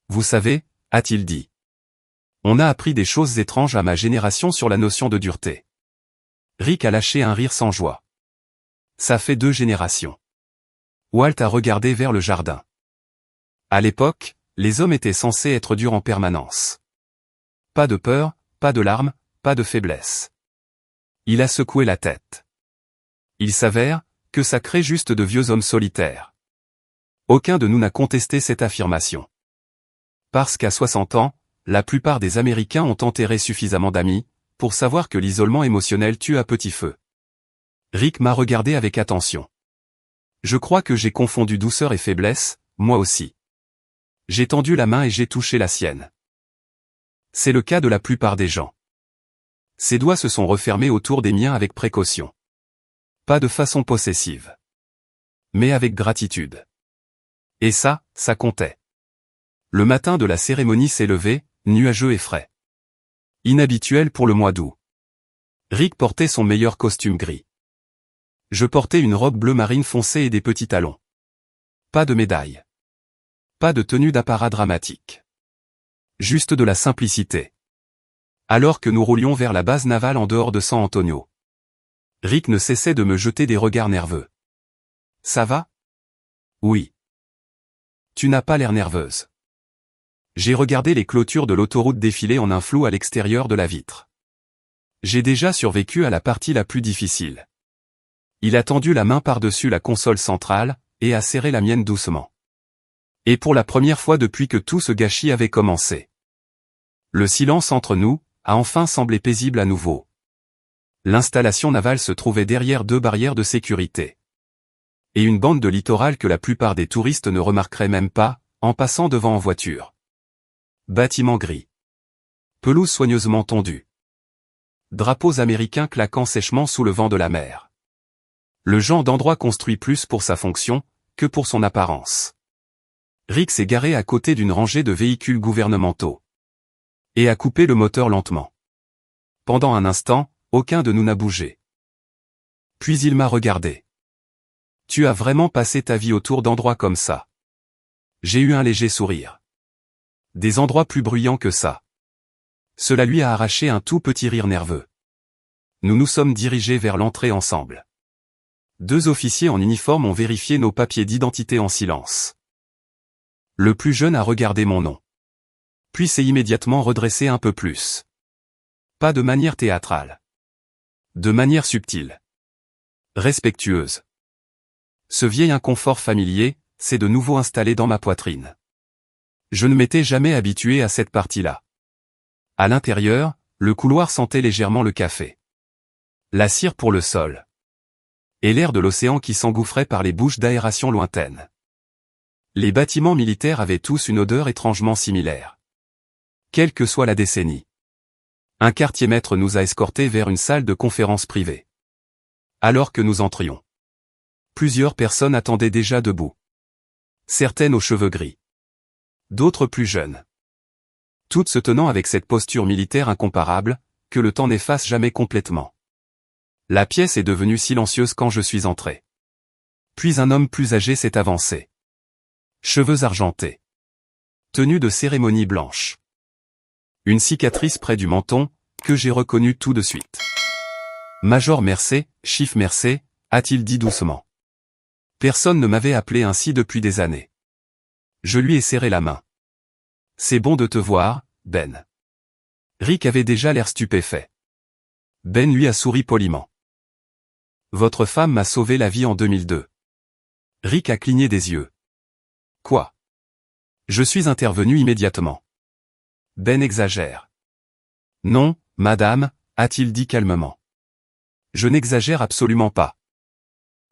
Vous savez, a-t-il dit. On a appris des choses étranges à ma génération sur la notion de dureté. Rick a lâché un rire sans joie. Ça fait 2 générations. Walt a regardé vers le jardin. À l'époque, les hommes étaient censés être durs en permanence. Pas de peur, pas de larmes, pas de faiblesse. Il a secoué la tête. Il s'avère que ça crée juste de vieux hommes solitaires. Aucun de nous n'a contesté cette affirmation. Parce qu'à 60 ans, la plupart des Américains ont enterré suffisamment d'amis, pour savoir que l'isolement émotionnel tue à petit feu. Rick m'a regardé avec attention. Je crois que j'ai confondu douceur et faiblesse, moi aussi. J'ai tendu la main et j'ai touché la sienne. C'est le cas de la plupart des gens. Ses doigts se sont refermés autour des miens avec précaution. Pas de façon possessive. Mais avec gratitude. Et ça comptait. Le matin de la cérémonie s'est levé, nuageux et frais. Inhabituel pour le mois d'août. Rick portait son meilleur costume gris. Je portais une robe bleu marine foncée et des petits talons. Pas de médaille. Pas de tenue d'apparat dramatique. Juste de la simplicité. Alors que nous roulions vers la base navale en dehors de San Antonio. Rick ne cessait de me jeter des regards nerveux. Ça va? Oui. Tu n'as pas l'air nerveuse. J'ai regardé les clôtures de l'autoroute défiler en un flou à l'extérieur de la vitre. J'ai déjà survécu à la partie la plus difficile. Il a tendu la main par-dessus la console centrale, et a serré la mienne doucement. Et pour la première fois depuis que tout ce gâchis avait commencé. Le silence entre nous, a enfin semblé paisible à nouveau. L'installation navale se trouvait derrière 2 barrières de sécurité. Et une bande de littoral que la plupart des touristes ne remarqueraient même pas, en passant devant en voiture. Bâtiments gris. Pelouse soigneusement tondue. Drapeaux américains claquant sèchement sous le vent de la mer. Le genre d'endroit construit plus pour sa fonction, que pour son apparence. Rick s'est garé à côté d'une rangée de véhicules gouvernementaux. Et a coupé le moteur lentement. Pendant un instant, aucun de nous n'a bougé. Puis il m'a regardé. Tu as vraiment passé ta vie autour d'endroits comme ça. J'ai eu un léger sourire. Des endroits plus bruyants que ça. Cela lui a arraché un tout petit rire nerveux. Nous nous sommes dirigés vers l'entrée ensemble. 2 officiers en uniforme ont vérifié nos papiers d'identité en silence. Le plus jeune a regardé mon nom. Puis s'est immédiatement redressé un peu plus. Pas de manière théâtrale. De manière subtile. Respectueuse. Ce vieil inconfort familier, s'est de nouveau installé dans ma poitrine. Je ne m'étais jamais habitué à cette partie-là. À l'intérieur, le couloir sentait légèrement le café. La cire pour le sol. Et l'air de l'océan qui s'engouffrait par les bouches d'aération lointaines. Les bâtiments militaires avaient tous une odeur étrangement similaire. Quelle que soit la décennie. Un quartier-maître nous a escortés vers une salle de conférence privée. Alors que nous entrions. Plusieurs personnes attendaient déjà debout. Certaines aux cheveux gris. D'autres plus jeunes. Toutes se tenant avec cette posture militaire incomparable, que le temps n'efface jamais complètement. La pièce est devenue silencieuse quand je suis entré. Puis un homme plus âgé s'est avancé. Cheveux argentés. Tenue de cérémonie blanche. Une cicatrice près du menton, que j'ai reconnue tout de suite. Major Mercé, Chief Mercé, a-t-il dit doucement. Personne ne m'avait appelé ainsi depuis des années. Je lui ai serré la main. C'est bon de te voir, Ben. Rick avait déjà l'air stupéfait. Ben lui a souri poliment. Votre femme m'a sauvé la vie en 2002. Rick a cligné des yeux. Quoi? Je suis intervenu immédiatement. Ben exagère. Non, madame, a-t-il dit calmement. Je n'exagère absolument pas.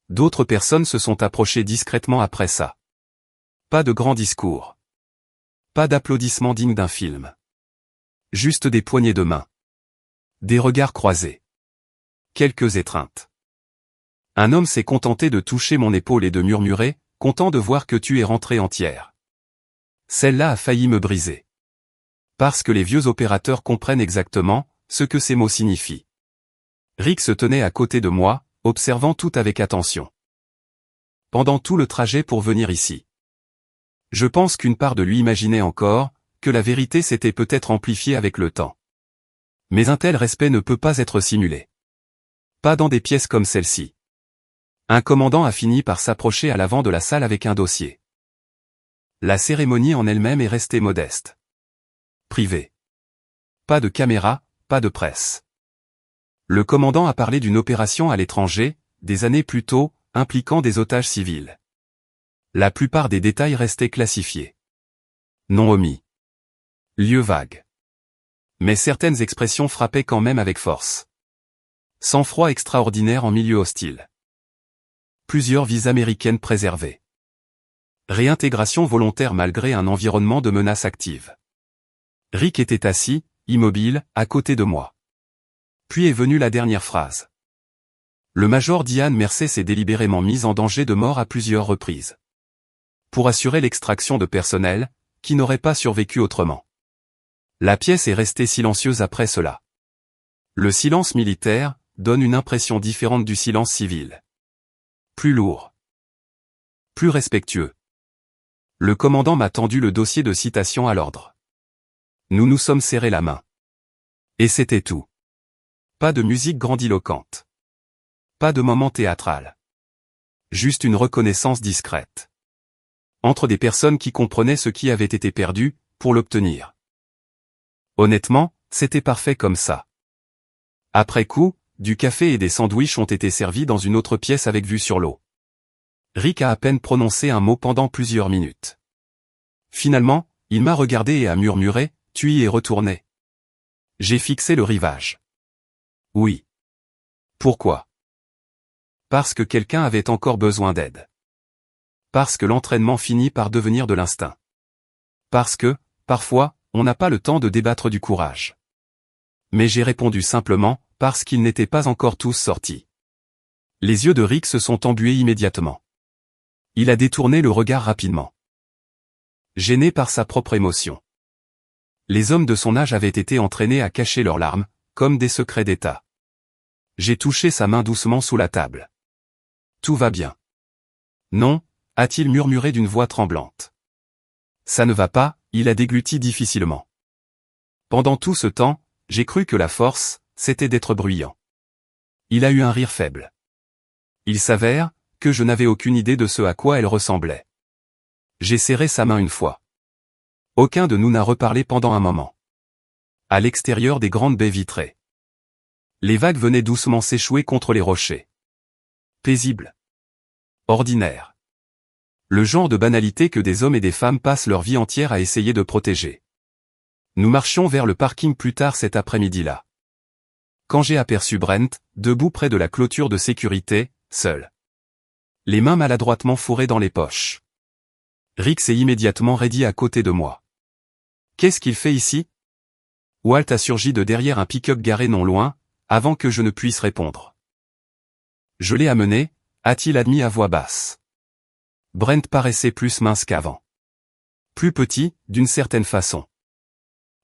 D'autres personnes se sont approchées discrètement après ça. Pas de grands discours. Pas d'applaudissements dignes d'un film. Juste des poignées de main. Des regards croisés. Quelques étreintes. Un homme s'est contenté de toucher mon épaule et de murmurer, content de voir que tu es rentrée entière. Celle-là a failli me briser. Parce que les vieux opérateurs comprennent exactement ce que ces mots signifient. Rick se tenait à côté de moi, observant tout avec attention. Pendant tout le trajet pour venir ici. Je pense qu'une part de lui imaginait encore que la vérité s'était peut-être amplifiée avec le temps. Mais un tel respect ne peut pas être simulé. Pas dans des pièces comme celle-ci. Un commandant a fini par s'approcher à l'avant de la salle avec un dossier. La cérémonie en elle-même est restée modeste. Privée. Pas de caméra, pas de presse. Le commandant a parlé d'une opération à l'étranger, des années plus tôt, impliquant des otages civils. La plupart des détails restaient classifiés. Non omis. Lieu vague. Mais certaines expressions frappaient quand même avec force. Sang-froid extraordinaire en milieu hostile. Plusieurs vies américaines préservées. Réintégration volontaire malgré un environnement de menace active. Rick était assis, immobile, à côté de moi. Puis est venue la dernière phrase. Le major Diane Mercé s'est délibérément mis en danger de mort à plusieurs reprises. Pour assurer l'extraction de personnel, qui n'aurait pas survécu autrement. La pièce est restée silencieuse après cela. Le silence militaire donne une impression différente du silence civil. Plus lourd. Plus respectueux. Le commandant m'a tendu le dossier de citation à l'ordre. Nous nous sommes serrés la main. Et c'était tout. Pas de musique grandiloquente. Pas de moment théâtral. Juste une reconnaissance discrète. Entre des personnes qui comprenaient ce qui avait été perdu, pour l'obtenir. Honnêtement, c'était parfait comme ça. Après coup, du café et des sandwichs ont été servis dans une autre pièce avec vue sur l'eau. Rick a à peine prononcé un mot pendant plusieurs minutes. Finalement, il m'a regardé et a murmuré, « Tu y es retourné ?» J'ai fixé le rivage. Oui. Pourquoi? Parce que quelqu'un avait encore besoin d'aide. Parce que l'entraînement finit par devenir de l'instinct. Parce que, parfois, on n'a pas le temps de débattre du courage. Mais j'ai répondu simplement, parce qu'ils n'étaient pas encore tous sortis. Les yeux de Rick se sont embués immédiatement. Il a détourné le regard rapidement. Gêné par sa propre émotion. Les hommes de son âge avaient été entraînés à cacher leurs larmes, comme des secrets d'État. J'ai touché sa main doucement sous la table. Tout va bien. Non, a-t-il murmuré d'une voix tremblante. Ça ne va pas, il a dégluti difficilement. Pendant tout ce temps, j'ai cru que la force, c'était d'être bruyant. Il a eu un rire faible. Il s'avère que je n'avais aucune idée de ce à quoi elle ressemblait. J'ai serré sa main une fois. Aucun de nous n'a reparlé pendant un moment. À l'extérieur des grandes baies vitrées. Les vagues venaient doucement s'échouer contre les rochers. Paisible. Ordinaire. Le genre de banalité que des hommes et des femmes passent leur vie entière à essayer de protéger. Nous marchions vers le parking plus tard cet après-midi-là. Quand j'ai aperçu Brent, debout près de la clôture de sécurité, seul. Les mains maladroitement fourrées dans les poches. Rick s'est immédiatement raidi à côté de moi. Qu'est-ce qu'il fait ici? Walt a surgi de derrière un pick-up garé non loin, avant que je ne puisse répondre. Je l'ai amené, a-t-il admis à voix basse. Brent paraissait plus mince qu'avant. Plus petit, d'une certaine façon.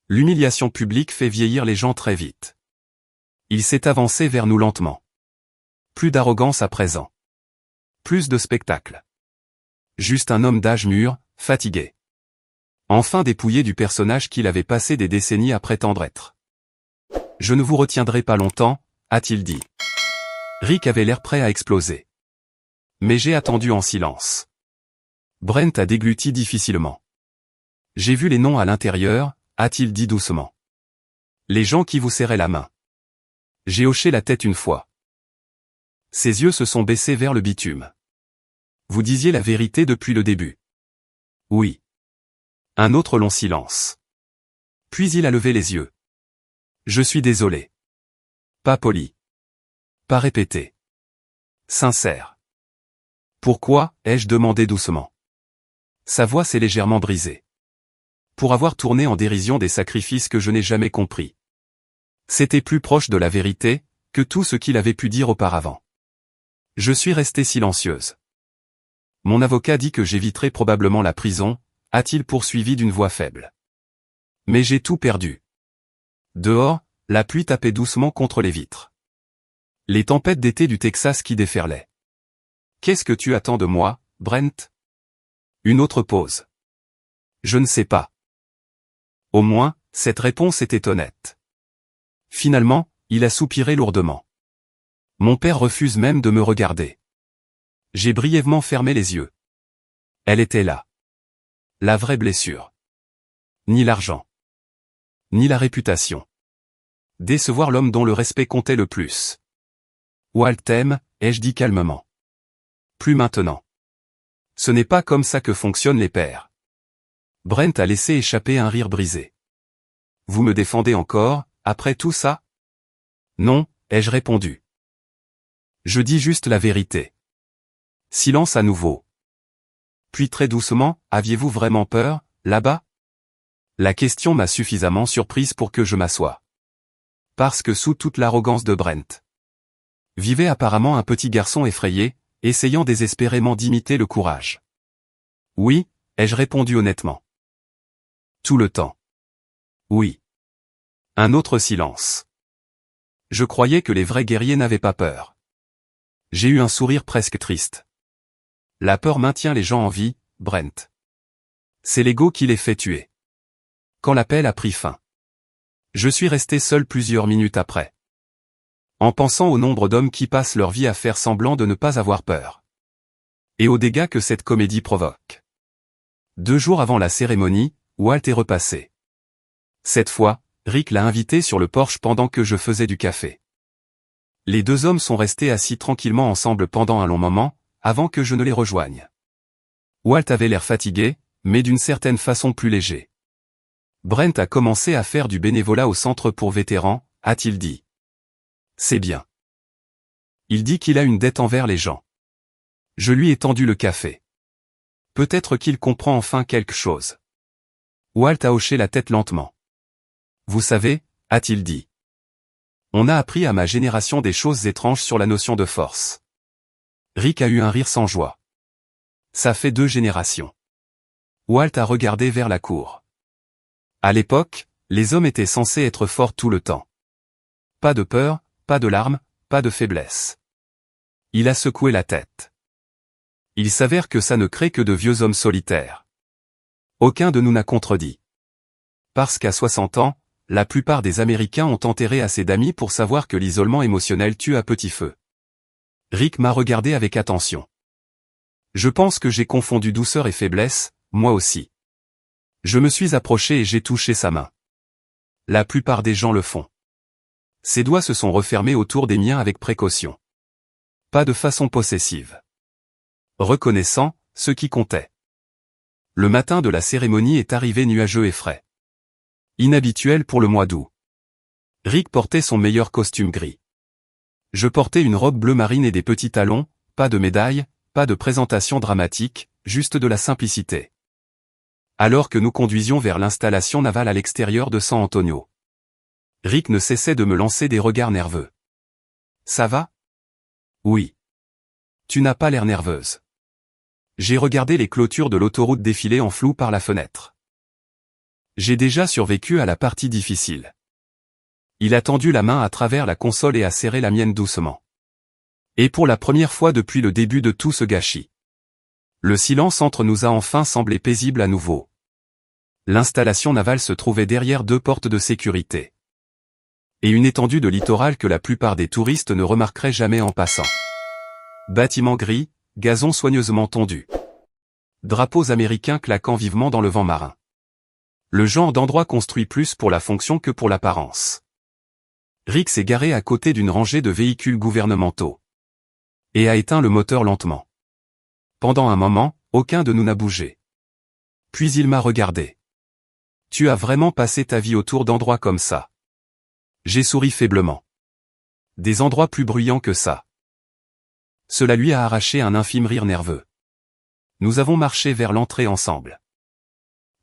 L'humiliation publique fait vieillir les gens très vite. Il s'est avancé vers nous lentement. Plus d'arrogance à présent. Plus de spectacle. Juste un homme d'âge mûr, fatigué. Enfin dépouillé du personnage qu'il avait passé des décennies à prétendre être. « Je ne vous retiendrai pas longtemps, a-t-il dit. Rick avait l'air prêt à exploser. Mais j'ai attendu en silence. Brent a dégluti difficilement. J'ai vu les noms à l'intérieur, a-t-il dit doucement. Les gens qui vous serraient la main. J'ai hoché la tête une fois. Ses yeux se sont baissés vers le bitume. Vous disiez la vérité depuis le début. Oui. Un autre long silence. Puis il a levé les yeux. Je suis désolé. Pas poli. Pas répété. Sincère. Pourquoi, ai-je demandé doucement. Sa voix s'est légèrement brisée. Pour avoir tourné en dérision des sacrifices que je n'ai jamais compris. C'était plus proche de la vérité, que tout ce qu'il avait pu dire auparavant. Je suis restée silencieuse. Mon avocat dit que j'éviterai probablement la prison, a-t-il poursuivi d'une voix faible. Mais j'ai tout perdu. Dehors, la pluie tapait doucement contre les vitres. Les tempêtes d'été du Texas qui déferlaient. Qu'est-ce que tu attends de moi, Brent? Une autre pause. Je ne sais pas. Au moins, cette réponse était honnête. Finalement, il a soupiré lourdement. Mon père refuse même de me regarder. J'ai brièvement fermé les yeux. Elle était là. La vraie blessure. Ni l'argent. Ni la réputation. Décevoir l'homme dont le respect comptait le plus. Walt t'aime, ai-je dit calmement. Plus maintenant. Ce n'est pas comme ça que fonctionnent les pères. Brent a laissé échapper un rire brisé. Vous me défendez encore, après tout ça? Non, ai-je répondu. Je dis juste la vérité. Silence à nouveau. Puis très doucement, aviez-vous vraiment peur, là-bas? La question m'a suffisamment surprise pour que je m'assoie. Parce que sous toute l'arrogance de Brent, vivait apparemment un petit garçon effrayé, essayant désespérément d'imiter le courage. Oui, ai-je répondu honnêtement. Tout le temps. Oui. Un autre silence. Je croyais que les vrais guerriers n'avaient pas peur. J'ai eu un sourire presque triste. La peur maintient les gens en vie, Brent. C'est l'ego qui les fait tuer. Quand l'appel a pris fin. Je suis resté seul plusieurs minutes après. En pensant au nombre d'hommes qui passent leur vie à faire semblant de ne pas avoir peur. Et aux dégâts que cette comédie provoque. 2 jours avant la cérémonie, Walt est repassé. Cette fois, Rick l'a invité sur le porche pendant que je faisais du café. Les 2 hommes sont restés assis tranquillement ensemble pendant un long moment, avant que je ne les rejoigne. Walt avait l'air fatigué, mais d'une certaine façon plus léger. Brent a commencé à faire du bénévolat au centre pour vétérans, a-t-il dit. C'est bien. Il dit qu'il a une dette envers les gens. Je lui ai tendu le café. Peut-être qu'il comprend enfin quelque chose. Walt a hoché la tête lentement. Vous savez, a-t-il dit. On a appris à ma génération des choses étranges sur la notion de force. Rick a eu un rire sans joie. Ça fait 2 générations. Walt a regardé vers la cour. À l'époque, les hommes étaient censés être forts tout le temps. Pas de peur, pas de larmes, pas de faiblesse. Il a secoué la tête. Il s'avère que ça ne crée que de vieux hommes solitaires. Aucun de nous n'a contredit. Parce qu'à 60 ans, la plupart des Américains ont enterré assez d'amis pour savoir que l'isolement émotionnel tue à petit feu. Rick m'a regardé avec attention. Je pense que j'ai confondu douceur et faiblesse, moi aussi. Je me suis approché et j'ai touché sa main. La plupart des gens le font. Ses doigts se sont refermés autour des miens avec précaution. Pas de façon possessive. Reconnaissant, ce qui comptait. Le matin de la cérémonie est arrivé nuageux et frais. Inhabituel pour le mois d'août. Rick portait son meilleur costume gris. Je portais une robe bleu marine et des petits talons, pas de médaille, pas de présentation dramatique, juste de la simplicité. Alors que nous conduisions vers l'installation navale à l'extérieur de San Antonio. Rick ne cessait de me lancer des regards nerveux. Ça va? Oui. Tu n'as pas l'air nerveuse. J'ai regardé les clôtures de l'autoroute défiler en flou par la fenêtre. J'ai déjà survécu à la partie difficile. Il a tendu la main à travers la console et a serré la mienne doucement. Et pour la première fois depuis le début de tout ce gâchis. Le silence entre nous a enfin semblé paisible à nouveau. L'installation navale se trouvait derrière 2 portes de sécurité. Et une étendue de littoral que la plupart des touristes ne remarqueraient jamais en passant. Bâtiments gris, gazon soigneusement tondu. Drapeaux américains claquant vivement dans le vent marin. Le genre d'endroit construit plus pour la fonction que pour l'apparence. Rick s'est garé à côté d'une rangée de véhicules gouvernementaux. Et a éteint le moteur lentement. Pendant un moment, aucun de nous n'a bougé. Puis il m'a regardé. « Tu as vraiment passé ta vie autour d'endroits comme ça ?» J'ai souri faiblement. Des endroits plus bruyants que ça. Cela lui a arraché un infime rire nerveux. Nous avons marché vers l'entrée ensemble.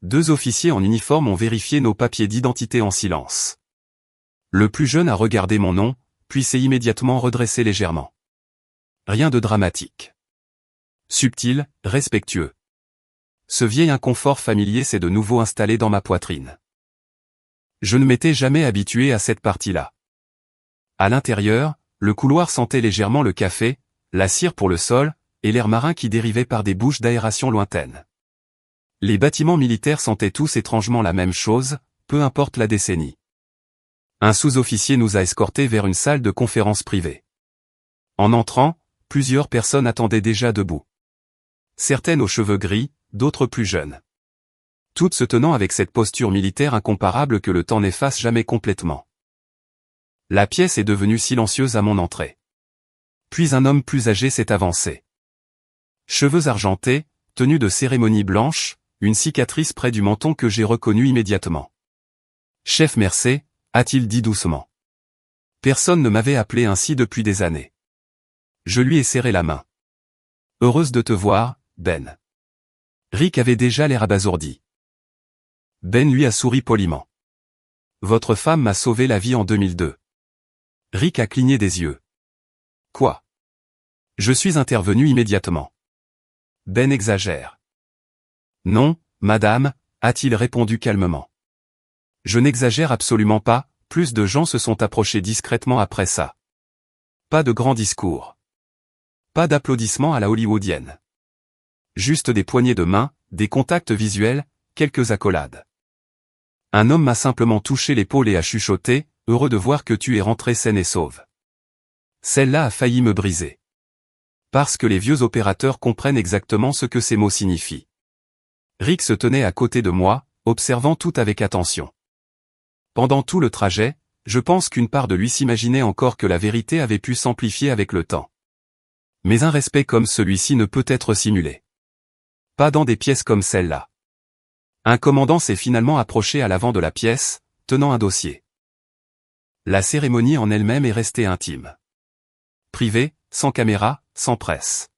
2 officiers en uniforme ont vérifié nos papiers d'identité en silence. Le plus jeune a regardé mon nom, puis s'est immédiatement redressé légèrement. Rien de dramatique. Subtil, respectueux. Ce vieil inconfort familier s'est de nouveau installé dans ma poitrine. Je ne m'étais jamais habitué à cette partie-là. À l'intérieur, le couloir sentait légèrement le café, la cire pour le sol, et l'air marin qui dérivait par des bouches d'aération lointaines. Les bâtiments militaires sentaient tous étrangement la même chose, peu importe la décennie. Un sous-officier nous a escortés vers une salle de conférence privée. En entrant, plusieurs personnes attendaient déjà debout. Certaines aux cheveux gris, d'autres plus jeunes. Toutes se tenant avec cette posture militaire incomparable que le temps n'efface jamais complètement. La pièce est devenue silencieuse à mon entrée. Puis un homme plus âgé s'est avancé. Cheveux argentés, tenue de cérémonie blanche, une cicatrice près du menton que j'ai reconnu immédiatement. « Chef Mercé », a-t-il dit doucement. Personne ne m'avait appelé ainsi depuis des années. Je lui ai serré la main. « Heureuse de te voir, Ben. » Rick avait déjà l'air abasourdi. Ben lui a souri poliment. « Votre femme m'a sauvé la vie en 2002. » Rick a cligné des yeux. « Quoi ?» Je suis intervenu immédiatement. Ben exagère. « Non, madame, » a-t-il répondu calmement. « Je n'exagère absolument pas, plus de gens se sont approchés discrètement après ça. Pas de grands discours. Pas d'applaudissements à la hollywoodienne. Juste des poignées de main, des contacts visuels, quelques accolades. Un homme m'a simplement touché l'épaule et a chuchoté, heureux de voir que tu es rentré saine et sauve. Celle-là a failli me briser. Parce que les vieux opérateurs comprennent exactement ce que ces mots signifient. Rick se tenait à côté de moi, observant tout avec attention. Pendant tout le trajet, je pense qu'une part de lui s'imaginait encore que la vérité avait pu s'amplifier avec le temps. Mais un respect comme celui-ci ne peut être simulé. Pas dans des pièces comme celle-là. Un commandant s'est finalement approché à l'avant de la pièce, tenant un dossier. La cérémonie en elle-même est restée intime. Privée, sans caméra, sans presse.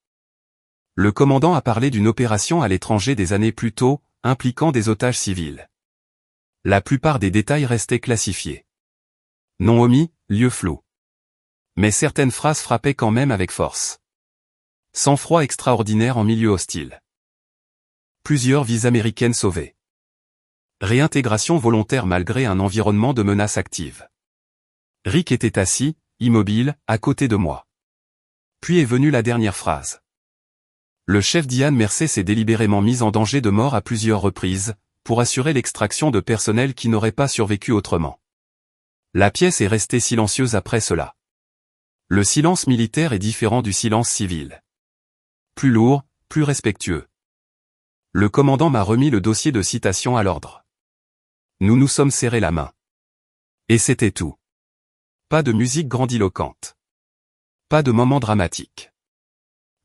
Le commandant a parlé d'une opération à l'étranger des années plus tôt, impliquant des otages civils. La plupart des détails restaient classifiés. Nom omis, lieu flou. Mais certaines phrases frappaient quand même avec force. Sang-froid extraordinaire en milieu hostile. Plusieurs vies américaines sauvées. Réintégration volontaire malgré un environnement de menace active. Rick était assis, immobile, à côté de moi. Puis est venue la dernière phrase. Le chef Diane Mercé s'est délibérément mis en danger de mort à plusieurs reprises, pour assurer l'extraction de personnel qui n'aurait pas survécu autrement. La pièce est restée silencieuse après cela. Le silence militaire est différent du silence civil. Plus lourd, plus respectueux. Le commandant m'a remis le dossier de citation à l'ordre. Nous nous sommes serrés la main. Et c'était tout. Pas de musique grandiloquente. Pas de moment dramatique.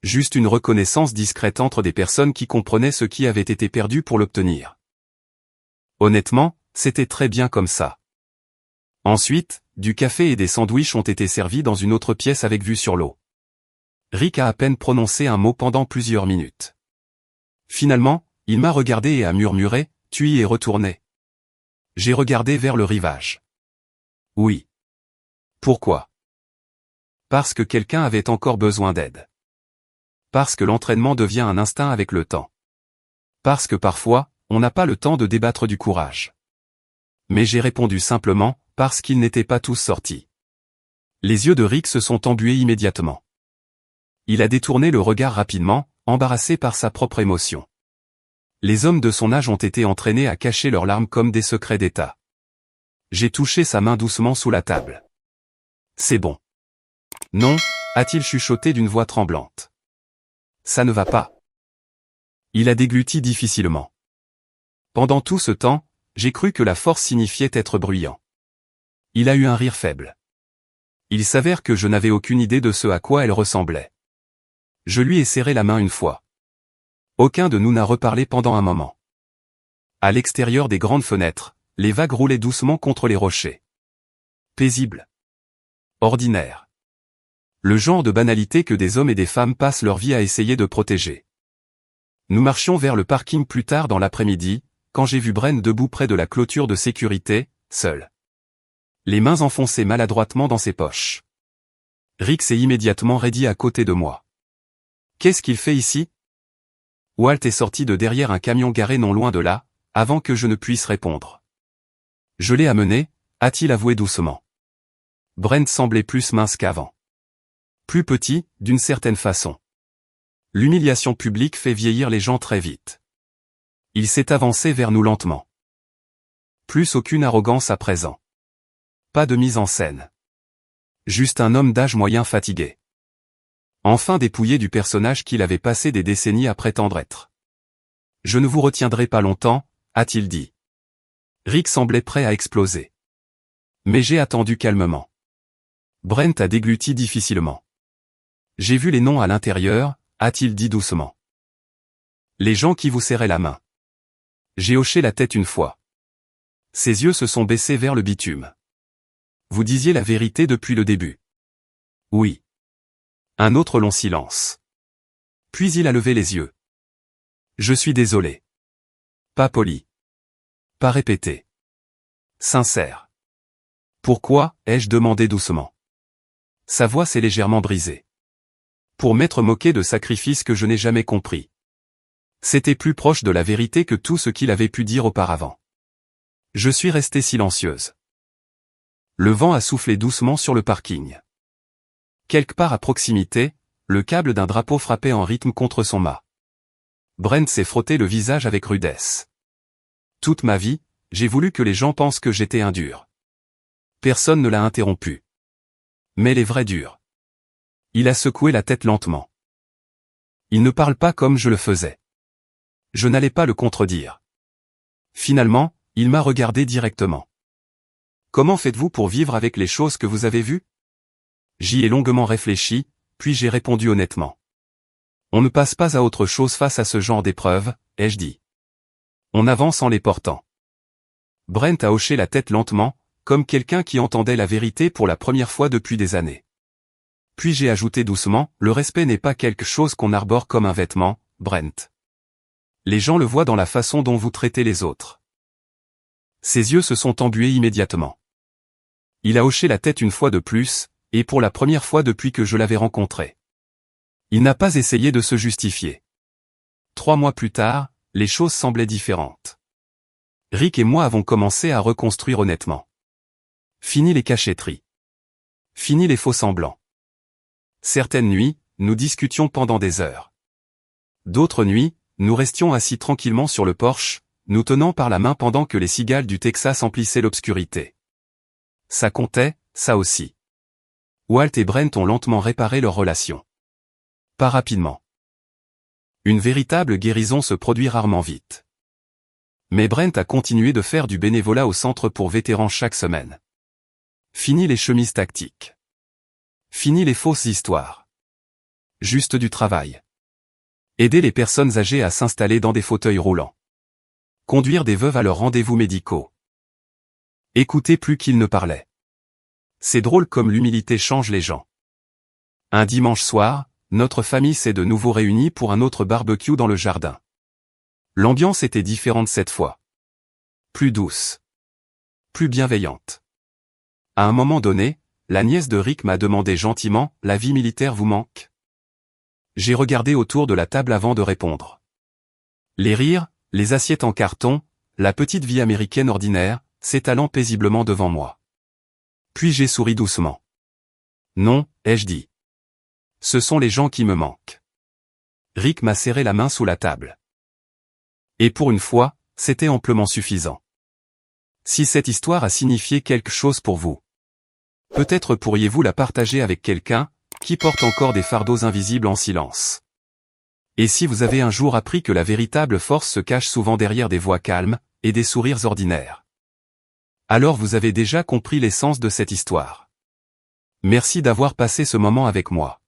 Juste une reconnaissance discrète entre des personnes qui comprenaient ce qui avait été perdu pour l'obtenir. Honnêtement, c'était très bien comme ça. Ensuite, du café et des sandwichs ont été servis dans une autre pièce avec vue sur l'eau. Rick a à peine prononcé un mot pendant plusieurs minutes. Finalement, il m'a regardé et a murmuré, « Tu y es retourné ?» J'ai regardé vers le rivage. Oui. Pourquoi? Parce que quelqu'un avait encore besoin d'aide. Parce que l'entraînement devient un instinct avec le temps. Parce que parfois, on n'a pas le temps de débattre du courage. Mais j'ai répondu simplement, parce qu'ils n'étaient pas tous sortis. Les yeux de Rick se sont embués immédiatement. Il a détourné le regard rapidement, embarrassé par sa propre émotion. Les hommes de son âge ont été entraînés à cacher leurs larmes comme des secrets d'État. J'ai touché sa main doucement sous la table. C'est bon. Non, a-t-il chuchoté d'une voix tremblante. Ça ne va pas. Il a dégluti difficilement. Pendant tout ce temps, j'ai cru que la force signifiait être bruyant. Il a eu un rire faible. Il s'avère que je n'avais aucune idée de ce à quoi elle ressemblait. Je lui ai serré la main une fois. Aucun de nous n'a reparlé pendant un moment. À l'extérieur des grandes fenêtres, les vagues roulaient doucement contre les rochers. Paisible. Ordinaire. Le genre de banalité que des hommes et des femmes passent leur vie à essayer de protéger. Nous marchions vers le parking plus tard dans l'après-midi, quand j'ai vu Brent debout près de la clôture de sécurité, seul. Les mains enfoncées maladroitement dans ses poches. Rick s'est immédiatement raidi à côté de moi. Qu'est-ce qu'il fait ici? Walt est sorti de derrière un camion garé non loin de là, avant que je ne puisse répondre. Je l'ai amené, a-t-il avoué doucement. Brent semblait plus mince qu'avant. Plus petit, d'une certaine façon. L'humiliation publique fait vieillir les gens très vite. Il s'est avancé vers nous lentement. Plus aucune arrogance à présent. Pas de mise en scène. Juste un homme d'âge moyen fatigué. Enfin dépouillé du personnage qu'il avait passé des décennies à prétendre être. Je ne vous retiendrai pas longtemps, a-t-il dit. Rick semblait prêt à exploser. Mais j'ai attendu calmement. Brent a dégluti difficilement. J'ai vu les noms à l'intérieur, a-t-il dit doucement. Les gens qui vous serraient la main. J'ai hoché la tête une fois. Ses yeux se sont baissés vers le bitume. Vous disiez la vérité depuis le début. Oui. Un autre long silence. Puis il a levé les yeux. Je suis désolé. Pas poli. Pas répété. Sincère. Pourquoi, ai-je demandé doucement. Sa voix s'est légèrement brisée. Pour m'être moqué de sacrifices que je n'ai jamais compris. C'était plus proche de la vérité que tout ce qu'il avait pu dire auparavant. Je suis restée silencieuse. Le vent a soufflé doucement sur le parking. Quelque part à proximité, le câble d'un drapeau frappait en rythme contre son mât. Brent s'est frotté le visage avec rudesse. Toute ma vie, j'ai voulu que les gens pensent que j'étais un dur. Personne ne l'a interrompu. Mais les vrais durs. Il a secoué la tête lentement. Il ne parle pas comme je le faisais. Je n'allais pas le contredire. Finalement, il m'a regardé directement. Comment faites-vous pour vivre avec les choses que vous avez vues? J'y ai longuement réfléchi, puis j'ai répondu honnêtement. On ne passe pas à autre chose face à ce genre d'épreuves, ai-je dit. On avance en les portant. Brent a hoché la tête lentement, comme quelqu'un qui entendait la vérité pour la première fois depuis des années. Puis j'ai ajouté doucement, le respect n'est pas quelque chose qu'on arbore comme un vêtement, Brent. Les gens le voient dans la façon dont vous traitez les autres. Ses yeux se sont embués immédiatement. Il a hoché la tête une fois de plus, et pour la première fois depuis que je l'avais rencontré. Il n'a pas essayé de se justifier. 3 mois plus tard, les choses semblaient différentes. Rick et moi avons commencé à reconstruire honnêtement. Fini les cachotteries. Fini les faux semblants. Certaines nuits, nous discutions pendant des heures. D'autres nuits, nous restions assis tranquillement sur le porche, nous tenant par la main pendant que les cigales du Texas emplissaient l'obscurité. Ça comptait, ça aussi. Walt et Brent ont lentement réparé leur relation. Pas rapidement. Une véritable guérison se produit rarement vite. Mais Brent a continué de faire du bénévolat au centre pour vétérans chaque semaine. Fini les chemises tactiques. Fini les fausses histoires. Juste du travail. Aider les personnes âgées à s'installer dans des fauteuils roulants. Conduire des veuves à leurs rendez-vous médicaux. Écouter plus qu'ils ne parlaient. C'est drôle comme l'humilité change les gens. Un dimanche soir, notre famille s'est de nouveau réunie pour un autre barbecue dans le jardin. L'ambiance était différente cette fois. Plus douce. Plus bienveillante. À un moment donné, la nièce de Rick m'a demandé gentiment, « La vie militaire vous manque ?» J'ai regardé autour de la table avant de répondre. Les rires, les assiettes en carton, la petite vie américaine ordinaire, s'étalant paisiblement devant moi. Puis j'ai souri doucement. Non, ai-je dit. Ce sont les gens qui me manquent. Rick m'a serré la main sous la table. Et pour une fois, c'était amplement suffisant. Si cette histoire a signifié quelque chose pour vous, peut-être pourriez-vous la partager avec quelqu'un qui porte encore des fardeaux invisibles en silence. Et si vous avez un jour appris que la véritable force se cache souvent derrière des voix calmes et des sourires ordinaires, alors vous avez déjà compris l'essence de cette histoire. Merci d'avoir passé ce moment avec moi.